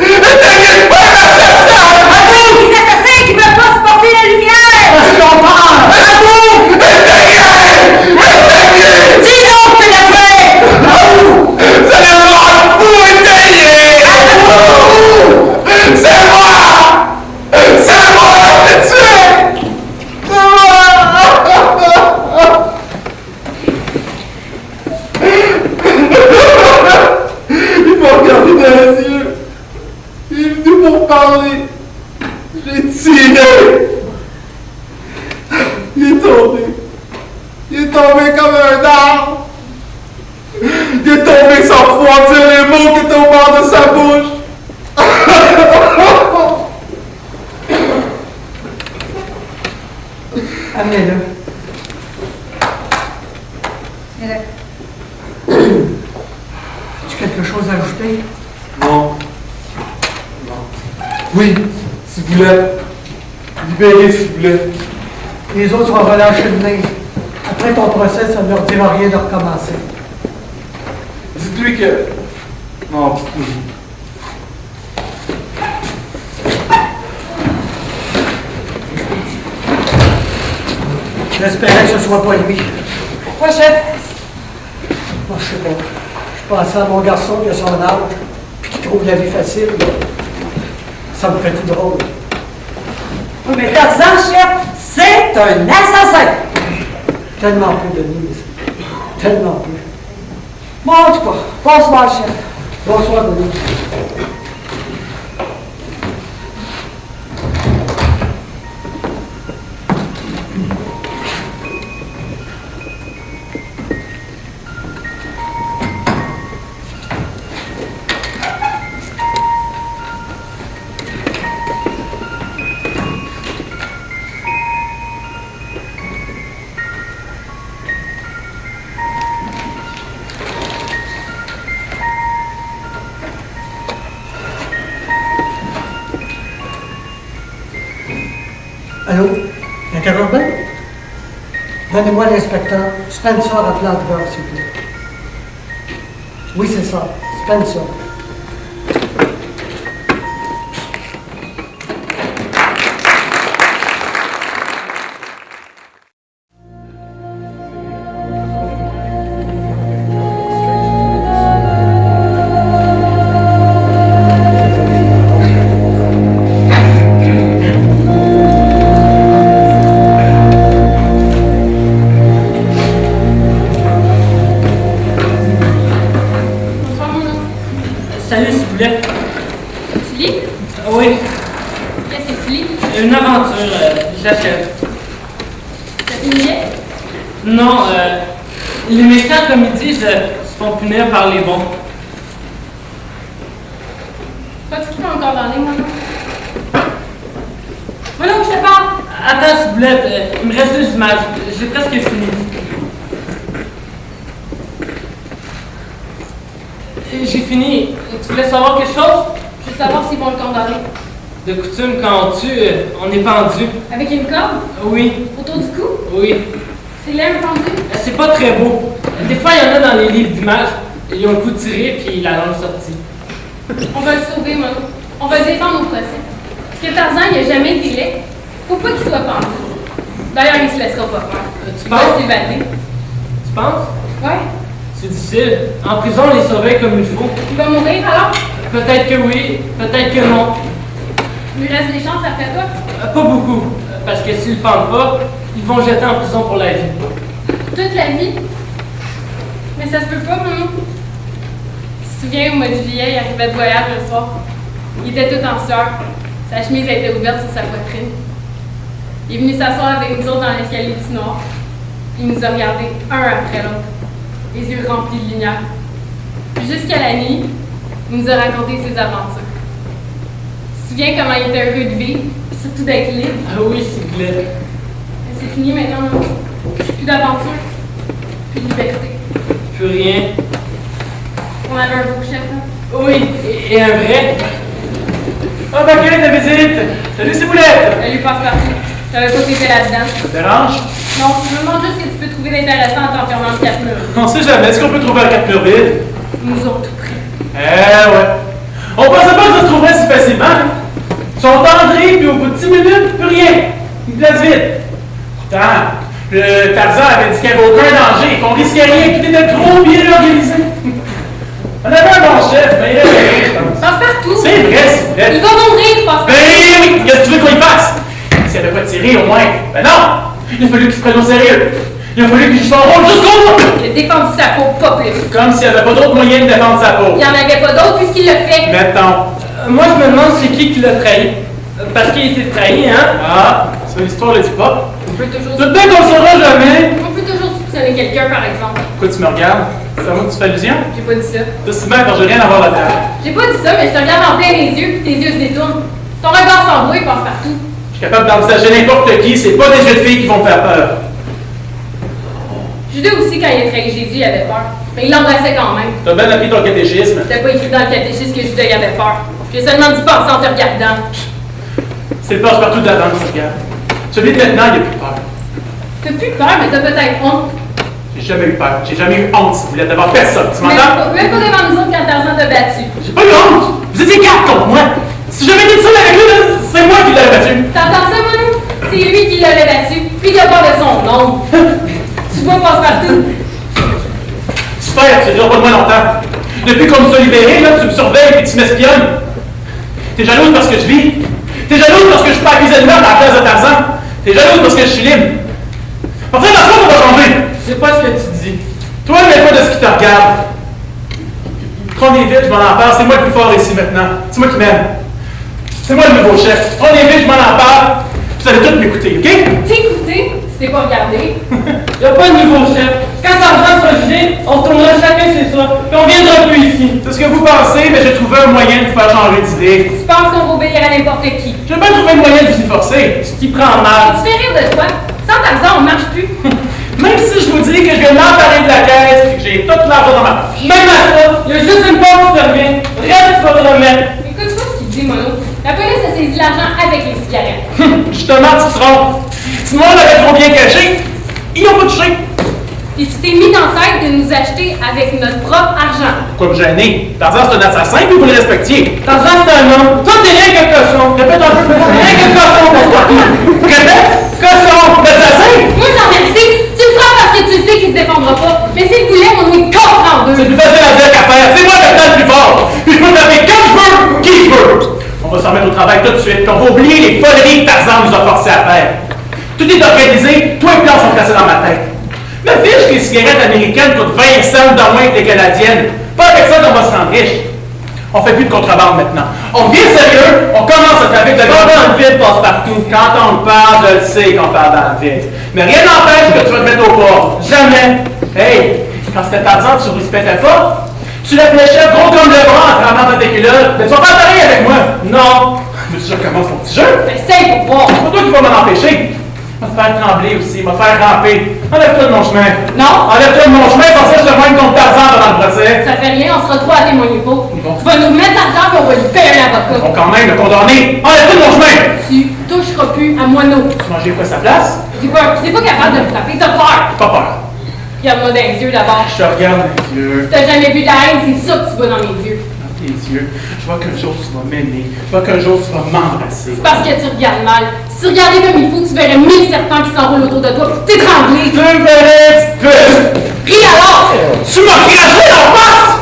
Éteignez pas l'assassin! À vous, les assassins qui ne peuvent pas supporter la lumière. Parce qu'on parle. À vous! Éteignez! Dis donc que t'as fait! À vous! Vous allez me rendre fou, éteignez! C'est moi! C'est moi qui l'ai tué! Il m'a regardé dans les yeux. Il est venu pour parler. J'ai tiré. Il est tombé. Il est tombé comme un arbre. Il est tombé sans pouvoir dire les mots qui étaient au bord de sa bouche. Amenez-le. As-tu quelque chose à ajouter? Non. Non. Oui, s'il vous plaît. Libérez, s'il vous plaît. Les autres vont relâcher le nez. Après ton procès, ça ne leur dira rien de recommencer. Dites-lui que... Non, dites-lui. J'espérais que ce soit pas lui. Pourquoi, chef? Moi, je sais pas. Je pensais à mon garçon qui a son âge, puis qui trouve la vie facile. Ça me fait tout drôle. Oui, mais Tarzan, chef, c'est un assassin. Tellement peu, Denise. Tellement peu. Bon, en tout cas, bonsoir, chef. Bonsoir, Denise. Allô? Interurbain? Donnez-moi l'inspecteur Spencer à Plattsburgh, s'il vous plaît. Oui, c'est ça. Spencer. Bonsoir, mon oncle. Salut, s'il vous plaît. Tu lis? Oui, Qu'est-ce que tu lis? une aventure, j'achève. T'as fini? Non, les méchants, comme ils disent, se font punir par les bons. Pas tu peux encore parler, mon oncle? Mon oncle, je te parle! Attends, Ciboulette, il me reste 2 images. J'ai presque fini. J'ai fini. Tu voulais savoir quelque chose? Je veux savoir s'ils vont le condamner. De coutume, quand on tue, on est pendu. Avec une corde? Oui, Autour du cou? oui. C'est l'air pendu? C'est pas très beau. Des fois, il y en a dans les livres d'images. Ils ont le coup tiré, puis la langue sortie. On va le sauver, Mono. On va le défendre au procès. Parce que Tarzan, il n'a jamais été laid. Faut pas qu'il soit pendu. D'ailleurs, il se laissera pas faire. Tu Il va penses? s'évader. Tu penses? Ouais. C'est difficile. En prison, on les surveille comme il faut. Il va mourir alors? Peut-être que oui, peut-être que non. Il lui reste des chances après toi? Pas beaucoup. Parce que s'ils le pendent pas, ils vont le jeter en prison pour la vie. Toute la vie? Mais ça se peut pas, Mono. Tu te souviens, au mois de juillet, il arrivait de voyage le soir. Il était tout en sueur. Sa chemise était ouverte sur sa poitrine. Il est venu s'asseoir avec nous autres dans l'escalier du noir. Il nous a regardés, un après l'autre, les yeux remplis de lumière. Puis jusqu'à la nuit, il nous a raconté ses aventures. Tu te souviens comment il était heureux de vivre, puis surtout d'être libre? Ah oui, s'il vous plaît. Mais c'est fini maintenant, Mono. Plus d'aventure, plus de liberté. Plus rien. On avait un beau chef, hein? Oui, et un vrai. Ah, bah, quelle est ta visite? Salut, Ciboulette! Elle lui passe partout. J'avais pas été là-dedans. Ça te dérange? Non, je me demande juste ce que tu peux trouver d'intéressant en t'enfermant de 4 murs. On sait jamais. Est-ce qu'on peut trouver un 4 murs vides? Ils nous ont tout pris. Eh ouais. On pensait pas que ça se trouverait si facilement. Hein? Ils sont tendrés, puis au bout de 10 minutes, plus rien. Une place vide. Pourtant, le Tarzan avait dit qu'il n'y avait aucun danger, qu'on risquait rien, tout était trop bien organisé. On avait un bon chef, mais il restait rien, je pense. Passe-partout. C'est vrai, c'est vrai. Il va mourir, passe-partout. Ben oui, qu'est-ce que tu veux qu'on y fasse? S'il n'avait pas tiré, au moins. Ben non! Il a fallu qu'il se prenne au sérieux. Il a fallu qu'il joue son rôle jusqu'au bout. Il a défendu sa peau, pas plus. Comme s'il n'y avait pas d'autre moyen de défendre sa peau. Il n'y en avait pas d'autre puisqu'il l'a fait. Mettons. Moi, je me demande c'est qui l'a trahi. Parce qu'il s'est trahi, hein? Ah, ça, l'histoire le dit pas. On peut toujours, Tout bien qu'on le saura jamais. on peut toujours soupçonner quelqu'un, par exemple. Pourquoi tu me regardes? C'est à moi que tu fais allusion? J'ai pas dit ça. C'est si bien quand j'ai rien à voir là-dedans. J'ai pas dit ça, mais je te regarde en plein les yeux, puis tes yeux se détournent. Ton regard s'embrouille, il passe partout. Je suis capable d'envisager n'importe qui, c'est pas des jeunes filles qui vont me faire peur. Judas aussi, quand il a trahi Jésus, il avait peur. Mais il l'embrassait quand même. T'as bien appris ton catéchisme. C'était pas écrit dans le catéchisme que Judas y avait peur. J'ai seulement dit penser en te regardant. C'est le passe-partout d'avant qui se regarde. Celui de maintenant, il a plus peur. T'as plus peur, mais t'as peut-être honte. J'ai jamais eu peur. J'ai jamais eu honte si vous voulez devant personne. Tu m'entends? Même pas devant nous autres quand Tarzan t'a battu. J'ai pas eu honte! Vous étiez quatre contre moi! Si j'avais été seul avec lui, là, c'est moi qui l'avais battu! T'entends ça, Monou? C'est lui qui l'avait battu, puis il a peur de son nom. Tu vois, passe-partout. Super, ça dure pas de moi longtemps. Depuis qu'on nous a libérés, là, tu me surveilles et tu m'espionnes. T'es jalouse parce que je vis. T'es jalouse parce que je suis pas accusé de meurtre à la place de Tarzan. T'es jalouse parce que je suis libre. En fait, dans ce on va changer. C'est pas ce que tu dis. Toi, mais pas de ce qui te regarde. Qu'on est vite, je m'en en parle. C'est moi le plus fort ici maintenant. C'est moi qui m'aime. C'est moi le nouveau chef. On est vite, je m'en en parle. Vous allez tous m'écouter, OK? T'écouter, si t'es pas regardé. Y a pas de nouveau chef. Quand Tarzan sera jugé, on tournera chacun chez soi. Puis on viendra plus ici. C'est ce que vous pensez, mais j'ai trouvé un moyen de vous faire changer d'idée. Tu penses qu'on va obéir à n'importe qui. J'ai pas trouvé le moyen de vous y forcer. Tu t'y prends mal. Tu fais rire de toi. Sans Tarzan, on marche plus. Même si je vous dis que je viens m'emparer de la caisse et que j'ai toute l'argent dans ma poche. Même à ça, y a juste une porte qui te revient. Reste, tu vas te remettre. Écoute-moi ce qu'il dit, Mono. La police a saisi l'argent avec les cigarettes. Justement, tu te trompes. Sinon, on l'avait trop bien caché. Ils n'ont pas touché. Et tu t'es mis en tête de nous acheter avec notre propre argent. Pourquoi me gêner? Tarzan, c'est un assassin, puis vous le respectiez. Tarzan, c'est un homme. Toi, t'es rien que cochon. Répète un peu. Rien que cochon, pour toi. Répète. Cochon, l'assassin. Moi, j'en ai assez. Tu le feras parce que tu sais qu'il se défendra pas. Mais s'il voulait, on est contre en C'est deux. plus facile à dire qu'à faire. C'est moi le temps le plus fort. Puis je peux taper quand je veux, qui je veux. On va se remettre au travail tout de suite, puis on va oublier les foleries que Tarzan nous a forcés à faire. Tout est organisé, tous les plans sont placés dans ma tête. Me fiche que les cigarettes américaines coûtent 20 cents de moins que les canadiennes. Pas avec ça qu'on va se rendre riche. On fait plus de contrebande maintenant. On devient sérieux, on commence le trafic de Pas dans le vide, passe-partout. Quand on me parle, je le sais qu'on parle dans le vide. Mais rien n'empêche que tu vas te mettre au port. Jamais. Hey, quand c'était Tarzan, tu ne respectais pas. Tu la fléchais gros comme le bras en tremblant dans tes culottes. Mais tu vas pas pareil avec moi. Non. Veux-tu que je recommence mon petit jeu? Essaye pour voir. C'est pas toi qui vas m'en empêcher. m'a faire trembler aussi, m'a faire ramper. Enlève-toi de mon chemin. Non. Enlève-toi de mon chemin, parce que je te mène contre Tarzan pendant le procès. Ça fait rien, on sera trois à témoigner pour. Bon. Tu vas nous mettre là-dedans et on va lui payer un avocat. Bon, quand même, le condamné. Enlève-toi de mon chemin. Tu toucheras plus à moineau. Tu mangeais quoi sa place? T'es pas capable de me frapper, t'as peur. Pas peur. Regarde-moi dans les yeux d'abord. Je te regarde dans les yeux. T'as jamais vu de la haine, c'est ça que tu vois dans mes yeux. Dans tes yeux. Je vois qu'un jour tu vas m'aimer. Je vois qu'un jour tu vas m'embrasser. C'est parce que tu regardes mal. Si tu regardais comme il faut, tu verrais 1000 serpents qui s'enroulent autour de toi pour t'étrangler. Tu me verrais, petite pute! Ris alors! Tu m'as craché en face!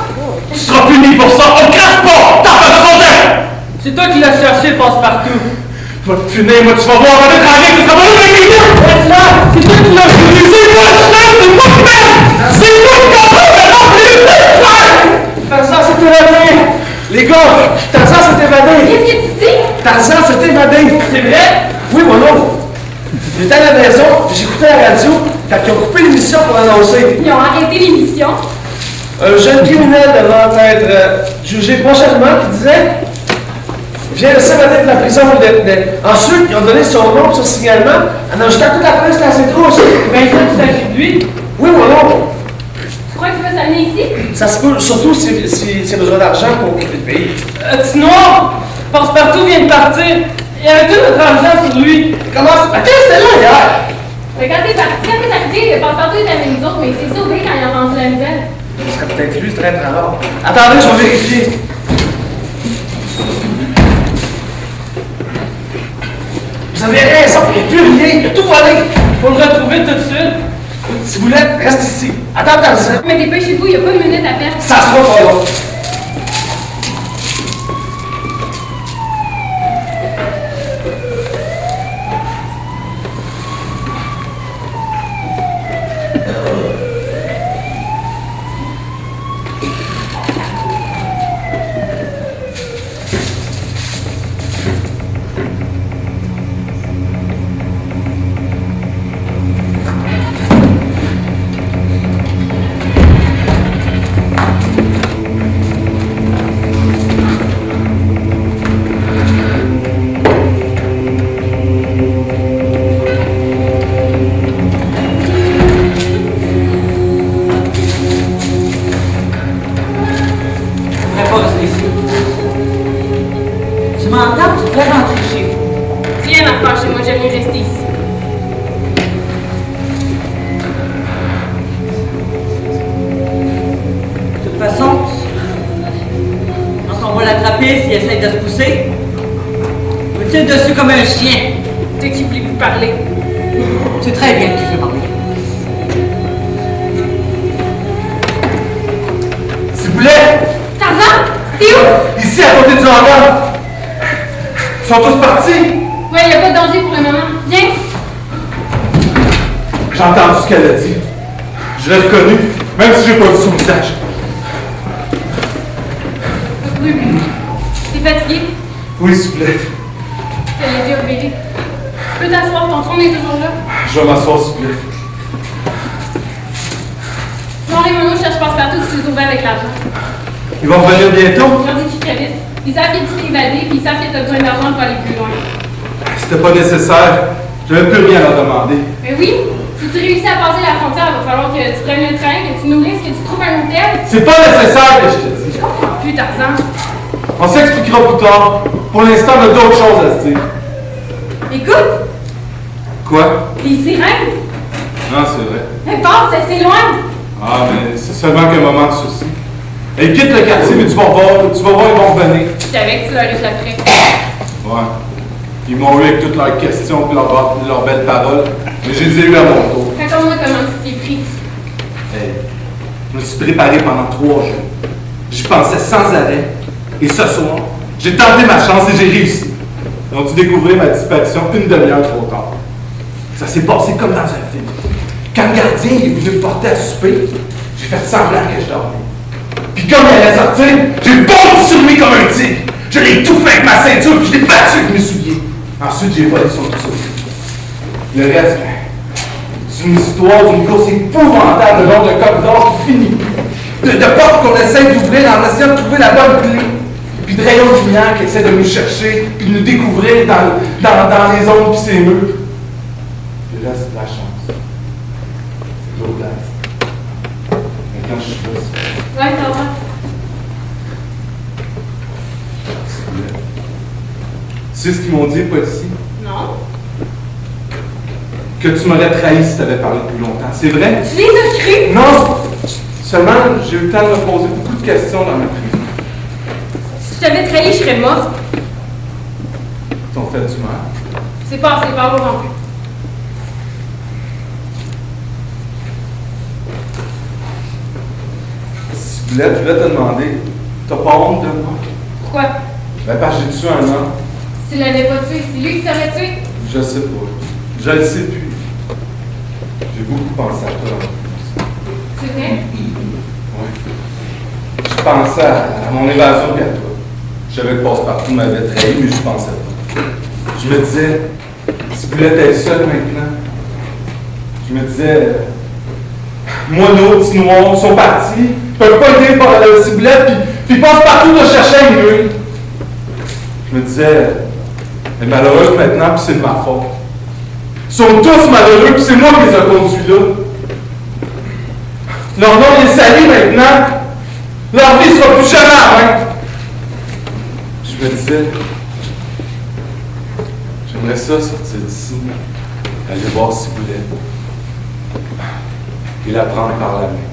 Tu seras puni pour ça! On crache pas! T'as pas de fondeur! C'est toi qui l'as cherché, passe-partout. Je vais te punir, moi, tu vas voir, on va t'étrangler, tu seras pas là avec les yeux! Reste-là! C'est toi qui l'as puni! C'est moi, chef! C'est moi qui m'aime! C'est moi qui comprends maintenant que les Tarzan s'est évadé! Les gars, Tarzan s'est évadé! Qu'est-ce que tu dis? Tarzan s'est évadé! C'est vrai? Oui, mon oncle. J'étais à la maison, puis j'écoutais la radio quand ils ont coupé l'émission pour annoncer. Ils ont arrêté l'émission. Un jeune criminel devant être jugé prochainement qui disait vient de s'évader de la prison. Ensuite, ils ont donné son nom, son signalement, en ajoutant toute la presse dans ses trousses. Ben ça, il s'agit de lui. Oui, mon oncle. Tu crois qu'il va s'amener ici? Ça se peut, surtout s'il a besoin d'argent pour quitter le pays. Petit noir! Passe-partout vient de partir. Il y avait tout notre argent sur lui. Comment ça? Attends, c'était là hier! Mais quand t'es arrivé, le passe-partout était avec nous autres, mais il s'est sauvé quand il a entendu la nouvelle. Ce serait peut-être lui, très très rare. Attendez, je vais vérifier. Vous avez raison, il n'y a plus rien, il a tout volé. Faut le retrouver tout de suite. Si vous l'êtes, reste ici. Attends, Tarzan. Mais dépêchez-vous, il n'y a pas une minute à perdre. Ça sera pas long. Tu m'entends? Tu peux rentrer chez vous. Rien à faire chez moi, j'aime mieux rester ici. De toute façon, quand on va l'attraper s'il essaie de se pousser, on le tire dessus comme un chien. De qui voulez-vous parler? C'est très bien que je veux parler. S'il vous plaît, Tarzan? T'es où? ici à côté du hangar. Ils sont tous partis. Ouais, il n'y a pas de danger pour le moment. Viens. J'ai entendu ce qu'elle a dit. Je l'ai reconnu, même si j'ai pas vu son visage. Oui. T'es fatigué? Oui, s'il vous plaît. T'as les yeux obéis. Tu peux t'asseoir, ton trône est toujours là. Je vais m'asseoir, s'il vous plaît. Noir et Mono cherchent passe-partout qui s'est sauvé avec l'argent. Ils vont revenir bientôt. Ils ont dit qu'ils très vite. Ils savent qu'il est évadé, puis ils savent que t'as besoin d'argent pour aller plus loin. C'était pas nécessaire. J'avais plus rien à leur demander. Mais oui, si tu réussis à passer la frontière, il va falloir que tu prennes le train, que tu nourrisses, que tu trouves un hôtel. C'est pas nécessaire que je te dis. Je comprends plus, Tarzan. On s'expliquera plus tard. Pour l'instant, on a d'autres choses à se dire. Écoute, Quoi? les sirènes, Non, c'est vrai. elles passent, elles s'éloignent. Ah, mais c'est seulement qu'un moment de souci. Ils quittent le quartier, mais tu vas voir, ils vont revenir. Je savais que tu leur échapperais. Ouais. Ils m'ont eu avec toutes leurs questions et leurs belles paroles. Mais je les ai eues à mon tour. Raconte-moi comment tu t'es pris. Hey, je me suis préparé pendant 3 jours. J'y pensais sans arrêt. Et ce soir, j'ai tenté ma chance et j'ai réussi. Ils ont dû découvrir ma disparition une demi-heure trop tard. Ça s'est passé comme dans un film. Quand le gardien est venu me porter à souper, j'ai fait semblant que je dormais. Puis comme il allait sortir, j'ai bondi sur lui comme un tigre. Je l'ai étouffé avec ma ceinture puis je l'ai battu avec mes souliers. Ensuite, j'ai volé son trousseau. Le reste, c'est une histoire d'une course épouvantable le long d'un corridor qui finit plus. De portes qu'on essaie d'ouvrir en essayant de trouver la bonne clé. Puis de rayons de lumière qui essaient de nous chercher, puis de nous découvrir dans les ombres puis ces murs. laisse la chance. C'est l'audace. Mais quand je suis là, Ouais, t'as droit. tu sais ce qu'ils m'ont dit, policier? Non. Que tu m'aurais trahi si tu avais parlé plus longtemps. C'est vrai? Tu les as crus? Non! Seulement, j'ai eu le temps de me poser beaucoup de questions dans ma prison. Si je t'avais trahi, je serais morte. Ils t'ont fait du mal. C'est pas lourd non plus. Si tu voulais, je voulais te demander, t'as pas honte de moi? Pourquoi? Ben parce que j'ai tué un homme. Si tu l'avais pas tué, c'est lui qui t'aurait tué? Je sais pas. Je le sais plus. J'ai beaucoup pensé à toi dans ma prison. C'est vrai? Oui. Je pensais à mon évasion et à toi. Je savais que Passe-Partout m'avait trahi, mais je pensais pas. Je me disais, si tu voulais être seul maintenant, je me disais, Moineau, Petit Noir, ils sont partis, ils peuvent pas aider par la ciblette, puis Passe-Partout de chercher à me Je me disais, elle est malheureuse maintenant, puis c'est de ma faute. Ils sont tous malheureux, puis c'est moi qui les ai conduits là. Leur nom est sali maintenant. Leur vie sera plus jamais la même. Je me disais, j'aimerais ça sortir d'ici, aller voir Ciboulette et la prendre par la main.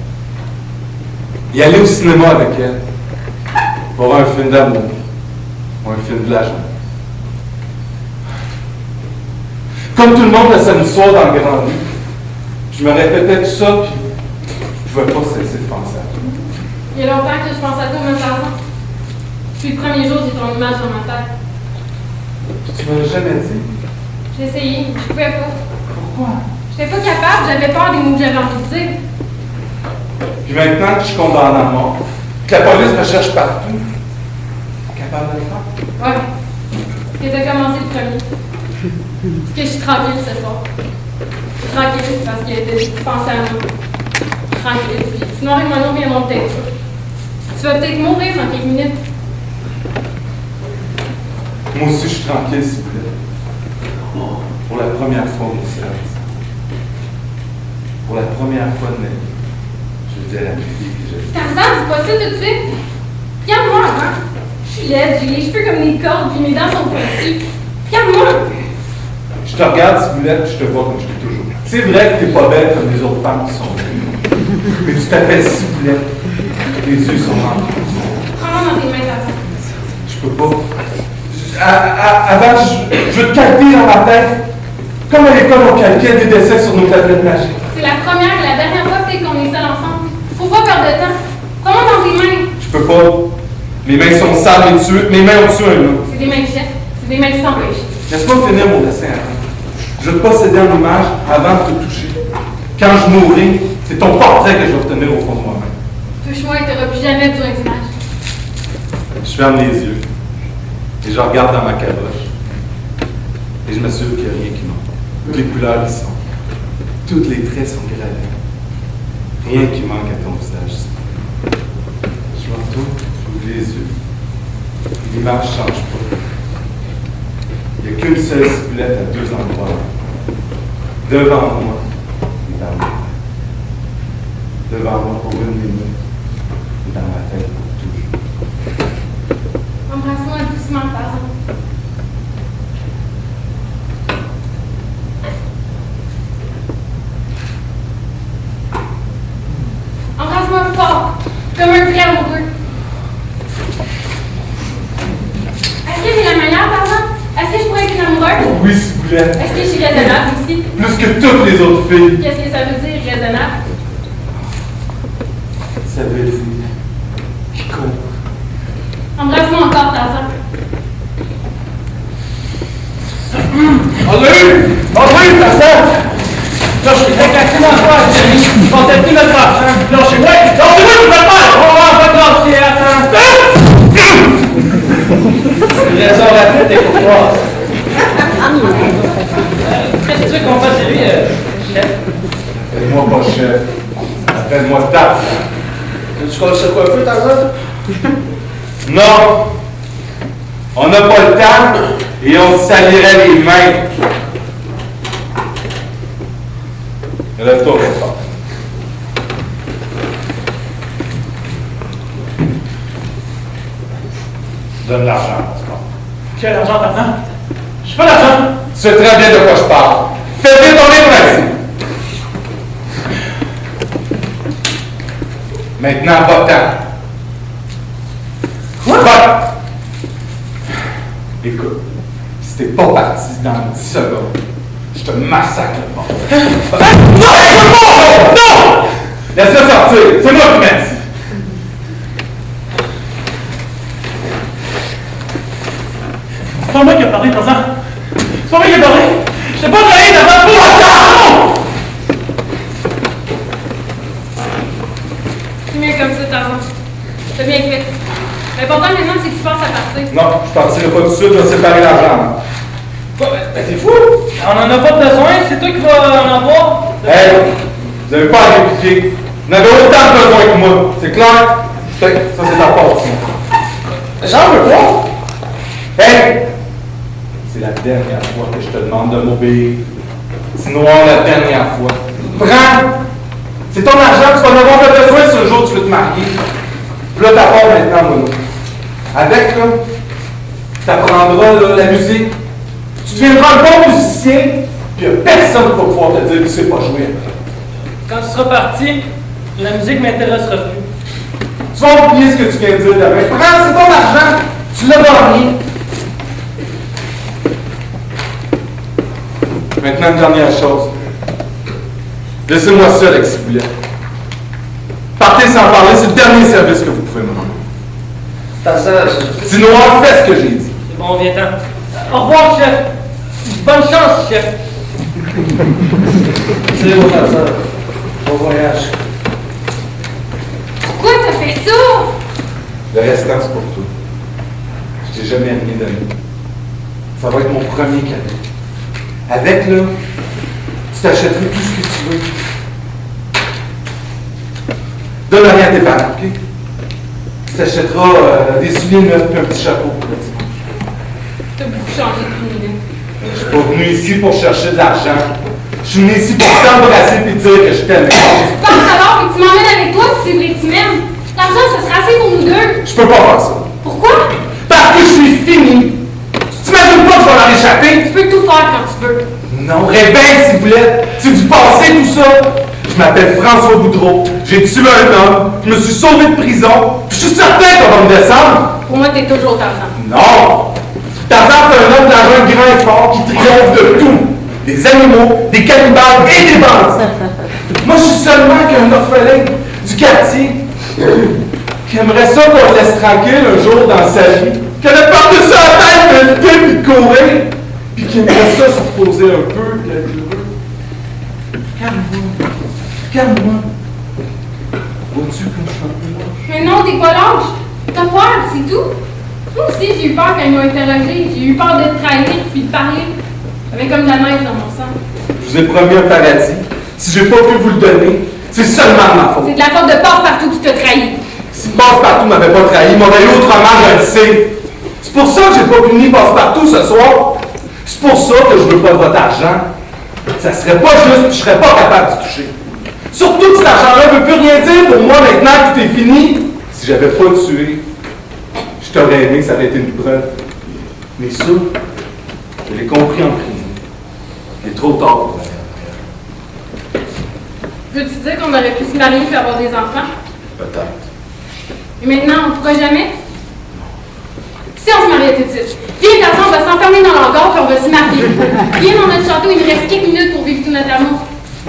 Et aller au cinéma avec elle, voir un film d'amour ou un film de la joie. Comme tout le monde a sa histoire dans le grand lit, je me répétais tout ça, puis je ne pouvais pas cesser de penser à toi. Il y a longtemps que je pense à toi, même façon. Depuis le premier jour, j'ai ton image dans ma tête. Tu ne me l'as jamais dit. J'ai essayé, mais je pouvais pas. Pourquoi? J'étais pas capable, j'avais peur des mots que j'avais envie de dire. Puis maintenant que je suis condamné à mort, que la police me cherche partout, capable de le faire? Ouais. Parce que t'as commencé le premier. Parce que je suis tranquille ce soir. Je suis tranquille parce que tu pensais à moi. Tranquille. Puis sinon, avec mon nom viendront peut-être ça. Tu vas peut-être mourir dans quelques minutes. Moi aussi, je suis tranquille, s'il vous plaît. Pour la première fois de mon service. Pour la première fois de ma vie, je dis à la fille que je Tarzan, dis pas ça tout de suite. Regarde-moi, hein. Je suis laide, j'ai les cheveux comme des cordes, puis mes dents sont pointues. Regarde-moi. Je te regarde, Ciboulette, je te vois comme je t'ai toujours. C'est vrai que t'es pas belle comme les autres femmes qui sont belles. Mais tu t'appelles Ciboulette. Tes yeux sont remplis. Prends-moi dans tes mains, Tarzan. Je peux pas. Avant, je veux te calquer dans ma tête. Comme à l'école, on calquait des dessins sur nos tablettes magiques. C'est la première et la dernière fois peut-être qu'on est seuls ensemble. Faut pas perdre de temps. Prends-moi dans tes mains. Je peux pas. Mes mains sont sales et mes mains ont tué un homme. C'est des mains de chef. C'est des mains qui s'empêchent. Laisse-moi finir mon dessin avant. Je veux te posséder en image avant de te toucher. Quand je mourrai, c'est ton portrait que je vais retenir au fond de moi-même. Touche-moi et t'auras plus jamais besoin d'image. Je ferme les yeux et je regarde dans ma caboche. Et je m'assure qu'il n'y a rien qui manque. Toutes les couleurs y sont. Tous les traits sont gravés. Rien qui manque à ton visage. Je me retourne, j'ouvre les yeux. L'image ne change pas. Il n'y a qu'une seule ciboulette à deux endroits. Devant moi et dans ma tête. Devant moi pour une minute et dans ma tête pour toujours. Embrasse-moi doucement, Tarzan. Embrasse-moi fort, comme un vrai amoureux. Est-ce que j'ai la meilleure, Tarzan? Est-ce que je pourrais être une amoureuse? Oui, ciboulette. Est-ce que je suis raisonnable aussi? Plus que toutes les autres filles. Qu'est-ce que ça veut dire, raisonnable? Ça veut dire qui compte. Embrasse-moi encore, Tarzan. Allez, Tarzan! Là, je suis exactement quoi, Jerry? Je pensais plus notre argent. Lâchez-moi! Lâchez-moi, je vous fais pas! On va pas lâcher, attends! Raison rapide et courtoise. Qu'est-ce que tu veux qu'on fasse, Jerry, chef? Appelle-moi pas chef. Appelle-moi Tarzan. Tu connais ça quoi un peu, Tarzan? Non! On n'a pas le temps et on se salirait les mains. Lève-toi, Gaspard. Donne l'argent, Gaspard. Quel argent, Tarzan? Je pas l'argent. Tu sais très bien de quoi je parle. Fais vite ton livre ici. Maintenant, va-t'en. Quoi? Va! Écoute, si t'es pas parti dans 10 secondes, je te massacre le bord. Non! Non! Laisse-le sortir, c'est moi qui mets. C'est pas moi qui ai parlé, Tarzan. C'est pas moi qui ai parlé. Je t'ai pas trahi devant toi. C'est mieux comme ça, Tarzan. T'as bien fait. L'important maintenant, c'est que tu penses à partir. Non, je partirai pas tout de suite, je vais séparer l'argent. Quoi? Ben, t'es fou? On en a pas besoin, c'est toi qui vas en avoir. Hey, vous avez pas à répliquer. Vous en avez autant besoin que moi. C'est clair? Ça, c'est ta part. J'en veux pas. Hey! C'est la dernière fois que je te demande de m'obéir. Sinon, la dernière fois. Prends! C'est ton argent, tu vas en avoir besoin si un jour tu veux te marier. Là, ta part maintenant, Mono. Avec, là, t'apprendras là, la musique. Tu deviendras un bon musicien, puis personne ne va pouvoir te dire que tu sais pas jouer. Quand tu seras parti, la musique m'intéressera plus. Tu vas oublier ce que tu viens de dire d'avant. Prends, c'est ton argent. Tu l'as gagné. Maintenant, une dernière chose. Laissez-moi seul avec ce boulet. Partez sans parler, c'est le dernier service que vous pouvez me rendre. Tarzan, Sinon, fais ce que j'ai dit. C'est bon, viens-t'en. Au revoir, chef. Bonne chance, chef. c'est bon, Tarzan. Bon voyage. Pourquoi t'as fait ça? Le restant, c'est pour toi. Je t'ai jamais rien donné. Ça va être mon premier cadeau. Avec, là, tu t'achèterais tout ce que tu veux. Donne rien à tes parents, OK? Tu t'achèteras des souliers neufs et un petit chapeau pour le dimanche. T'as beaucoup changé depuis une Je suis pas venu ici pour chercher de l'argent. Je suis venu ici pour t'embrasser et te dire que je t'aime. Tu penses alors que tu m'emmènes avec toi si c'est vrai que tu m'aimes. L'argent, ça sera assez pour nous deux. Je peux pas faire ça. Pourquoi? Parce que je suis fini. Tu t'imagines pas que je vais leur échapper? Tu peux tout faire quand tu veux. Non, réveille, s'il vous plaît. C'est du passé, tout ça. Je m'appelle François Boudreau. J'ai tué un homme. Je me suis sauvé de prison. Puis je suis certain qu'on va me descendre. Pour moi, t'es toujours Tarzan. Non! Tarzan, c'est un homme d'argent grand et fort qui triomphe de tout. Des animaux, des cannibales et des bandits. Moi, je suis seulement qu'un orphelin du quartier qui aimerait ça qu'on le laisse tranquille un jour dans sa vie, qui a par-dessus la tête de lutter puis de courir, puis qui aimerait ça se reposer un peu, puis être heureux. Calme-moi. Calme-moi. Vois-tu comme je suis un peu lâche? Mais non, t'es pas lâche. T'as peur, c'est tout. Moi aussi, j'ai eu peur quand ils m'ont interrogé. J'ai eu peur de te trahir puis de parler. J'avais comme de la neige dans mon sang. Je vous ai promis un paradis. Si j'ai pas pu vous le donner, c'est seulement de ma faute. C'est de la faute de Passe-Partout qui t'a trahi. Si Passe-Partout m'avait pas trahi, il m'aurait eu autrement, je le sais. C'est pour ça que j'ai pas puni Passe-Partout ce soir. C'est pour ça que je veux pas votre argent. Ça serait pas juste, puis je serais pas capable de toucher. Surtout que cet argent-là ne veut plus rien dire pour moi maintenant que tout est fini. Si j'avais pas tué, je t'aurais aimé que ça avait été une preuve. Mais ça, je l'ai compris en prison. Il est trop tard pour ça. Veux-tu dire qu'on aurait pu se marier et avoir des enfants? Peut-être. Et maintenant, on ne pourra jamais? Si on se mariait tout de suite. Viens, Tarzan, on va s'enfermer dans l'hangar puis on va se marier. Viens dans notre château, il nous reste quelques minutes pour vivre tout notre amour.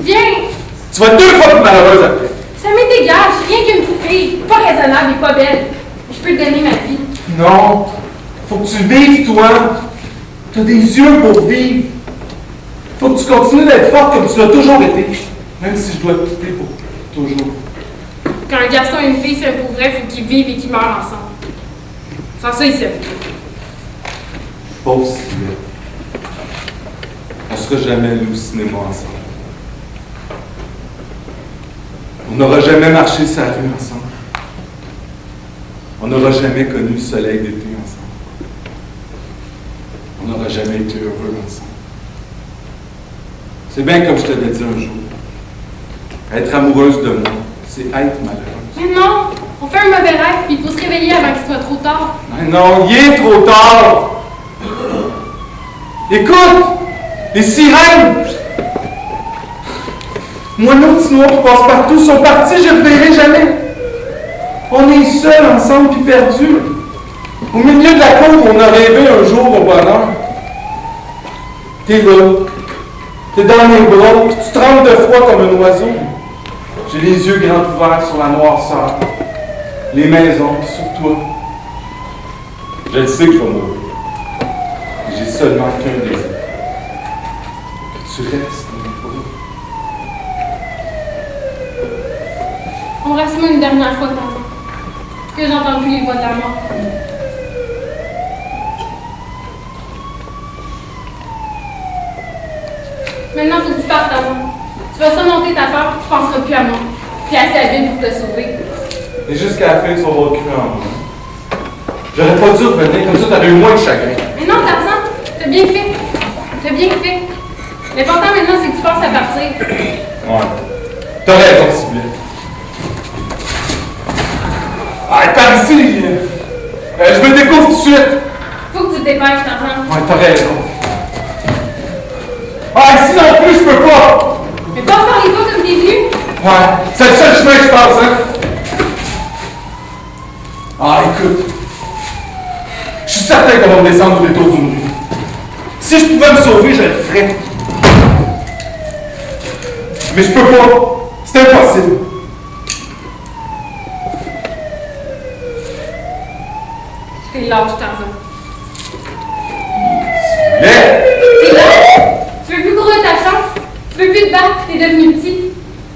Viens! Tu vas être 2 fois plus malheureuse après. Ça m'est égal, je suis rien qu'une petite fille, pas raisonnable et pas belle. Je peux te donner ma vie. Non. Faut que tu vives, toi. T'as des yeux pour vivre. Faut que tu continues d'être forte comme tu l'as toujours été. Même si je dois te quitter pour toujours. Quand un garçon et une fille s'aiment pour vrai, faut qu'ils vivent et qu'ils meurent ensemble. Sans ça, ils s'aiment. Pauvre Sylvia. On sera jamais allés au cinéma ensemble. On n'aura jamais marché sur la rue ensemble. On n'aura jamais connu le soleil d'été ensemble. On n'aura jamais été heureux ensemble. C'est bien comme je te l'ai dit un jour. Être amoureuse de moi, c'est être malheureuse. Mais non! On fait un mauvais rêve, puis il faut se réveiller avant qu'il soit trop tard. Mais non, il est trop tard! Écoute! Les sirènes! Moineaux petits noirs qui passent partout sont partis, je ne le verrai jamais! On est seuls ensemble puis perdus. Au milieu de la cour, on a rêvé un jour au bonheur. T'es là. T'es dans mes bras, puis tu trembles de froid comme un oiseau. J'ai les yeux grands ouverts sur la noirceur, les maisons, puis sur toi. Je le sais que je vais mourir. J'ai seulement qu'un désir. Que tu restes dans mes bras. On reste moi une dernière fois, Tarzan. Que j'entends plus les voix de la mort. Maintenant, faut que tu partes, Tarzan. Tu vas surmonter ta peur, puis tu penseras plus à moi. Puis assez habile pour te sauver. Et jusqu'à la fin, tu vas avoir cru en moi. J'aurais pas dû revenir, comme ça t'aurais eu moins de chagrin. Mais non, Tarzan, t'as bien fait. T'as bien fait. L'important maintenant, c'est que tu penses à partir. Ouais. T'as raison, Sibylle. Ah, par ici! Je me découvre tout de suite! Faut que tu te dépêches, Tarzan. Ouais, t'as raison. Ah, ici non plus, je peux pas! Mais pas faire les pas comme des vieux. Ouais, c'est le seul chemin que je pense, hein? Ah, écoute. Je suis certain qu'on va me descendre au détour d'une rue. Si je pouvais me sauver, je le ferais. Mais je peux pas. C'est impossible. T'es lâche, Tarzan. Mais... T'es lâche. Tu veux plus courir ta chance. Tu veux plus te battre, t'es devenu petit.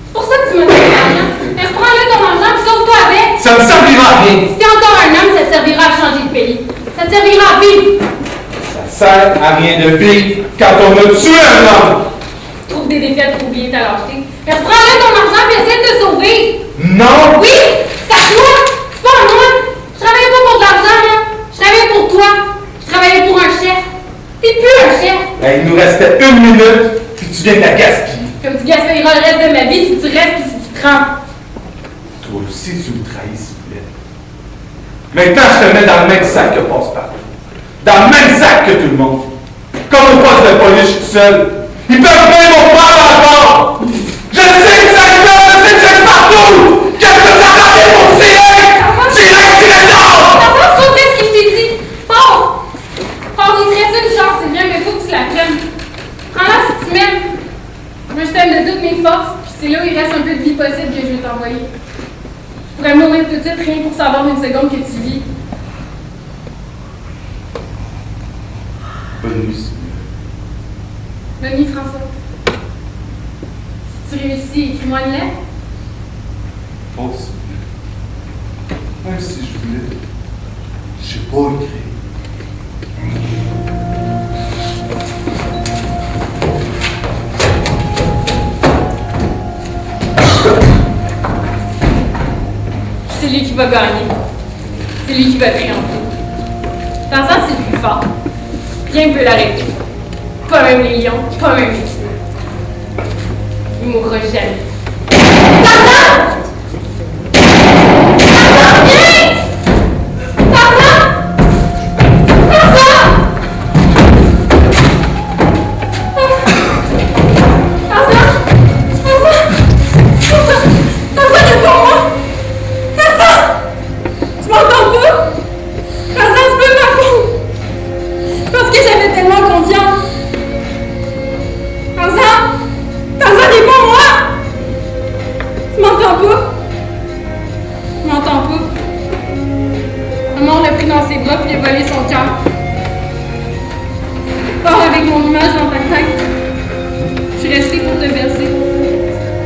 C'est pour ça que tu m'as donné l'argent. Mais reprends-le ton argent, puis sauve-toi avec. ça me servira à rien. Si t'es encore un homme, ça te servira à changer de pays. Ça te servira à vivre. Ça sert à rien de vivre quand on a tué un homme. Tu trouves des défaites pour oublier ta lâcheté. Mais reprends-le ton argent, puis essaie de te sauver. Non! Oui, c'est à toi. C'est pas à moi. Je travaillais pas pour de l'argent, là. Je travaillais pour toi. Je travaillais pour un chef. T'es plus un chef. Il nous restait 1 minute, puis tu viens de la gaspiller. Comme tu gaspilleras le reste de ma vie si tu restes et si tu te rends. Toi aussi, tu me trahis, s'il vous plaît. Maintenant, je te mets dans le même sac que Passe-Partout. Dans le même sac que tout le monde. Comme au poste de police, je suis tout seul. Ils peuvent bien mon prendre encore. Je sais que ça se passe, je sais que c'est partout. Qu'est-ce que ça t'a fait pour tirer? Tirer dehors! T'as pas sauvé ce que je t'ai dit. Pars! Pars, il te reste une chance, c'est bien, mais faut que tu la prennes. Prends-la si tu m'aimes. Moi, je t'aime de toutes mes forces, puis c'est là où il reste un peu de vie possible que je vais t'envoyer. Je pourrais mourir tout de suite rien pour savoir une seconde que tu vis. Bonne nuit, Sylvie. Bonne nuit, François. Si tu réussis, écris-moi une lettre. Oh, Sylvie. Même si je voulais, je sais pas écrire. C'est lui qui va gagner. C'est lui qui va triompher. Tarzan, c'est le plus fort. Rien ne peut l'arrêter. Pas même les lions, pas même les tigres. Il mourra jamais. Tarzan! Tarzan, viens! Tarzan! Tarzan! Tarzan! Tarzan, réponds-moi! Tarzan! Tu m'entends pas? Tarzan, c'est pas ma faute! Parce que j'avais tellement confiance! Tarzan! Tarzan, réponds-moi! Tu m'entends pas? Tu m'entends pas? Maman l'a pris dans ses bras puis il a volé son cœur. Pars avec mon image dans ta tête. Je suis restée pour te bercer.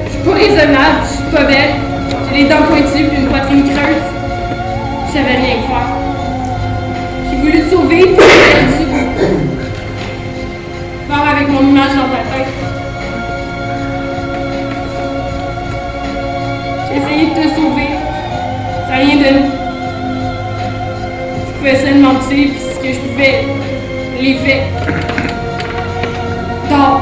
Je suis pas raisonnable, je suis pas belle. J'ai les dents pointues puis une poitrine creuse. Je savais rien faire. J'ai voulu te sauver puis j'ai perdu. Pars avec mon image dans ta tête. J'ai essayé de te sauver. Ça n'a rien donné. Je pouvais seulement te tuer, puis ce que je pouvais, je l'ai fait. Dors.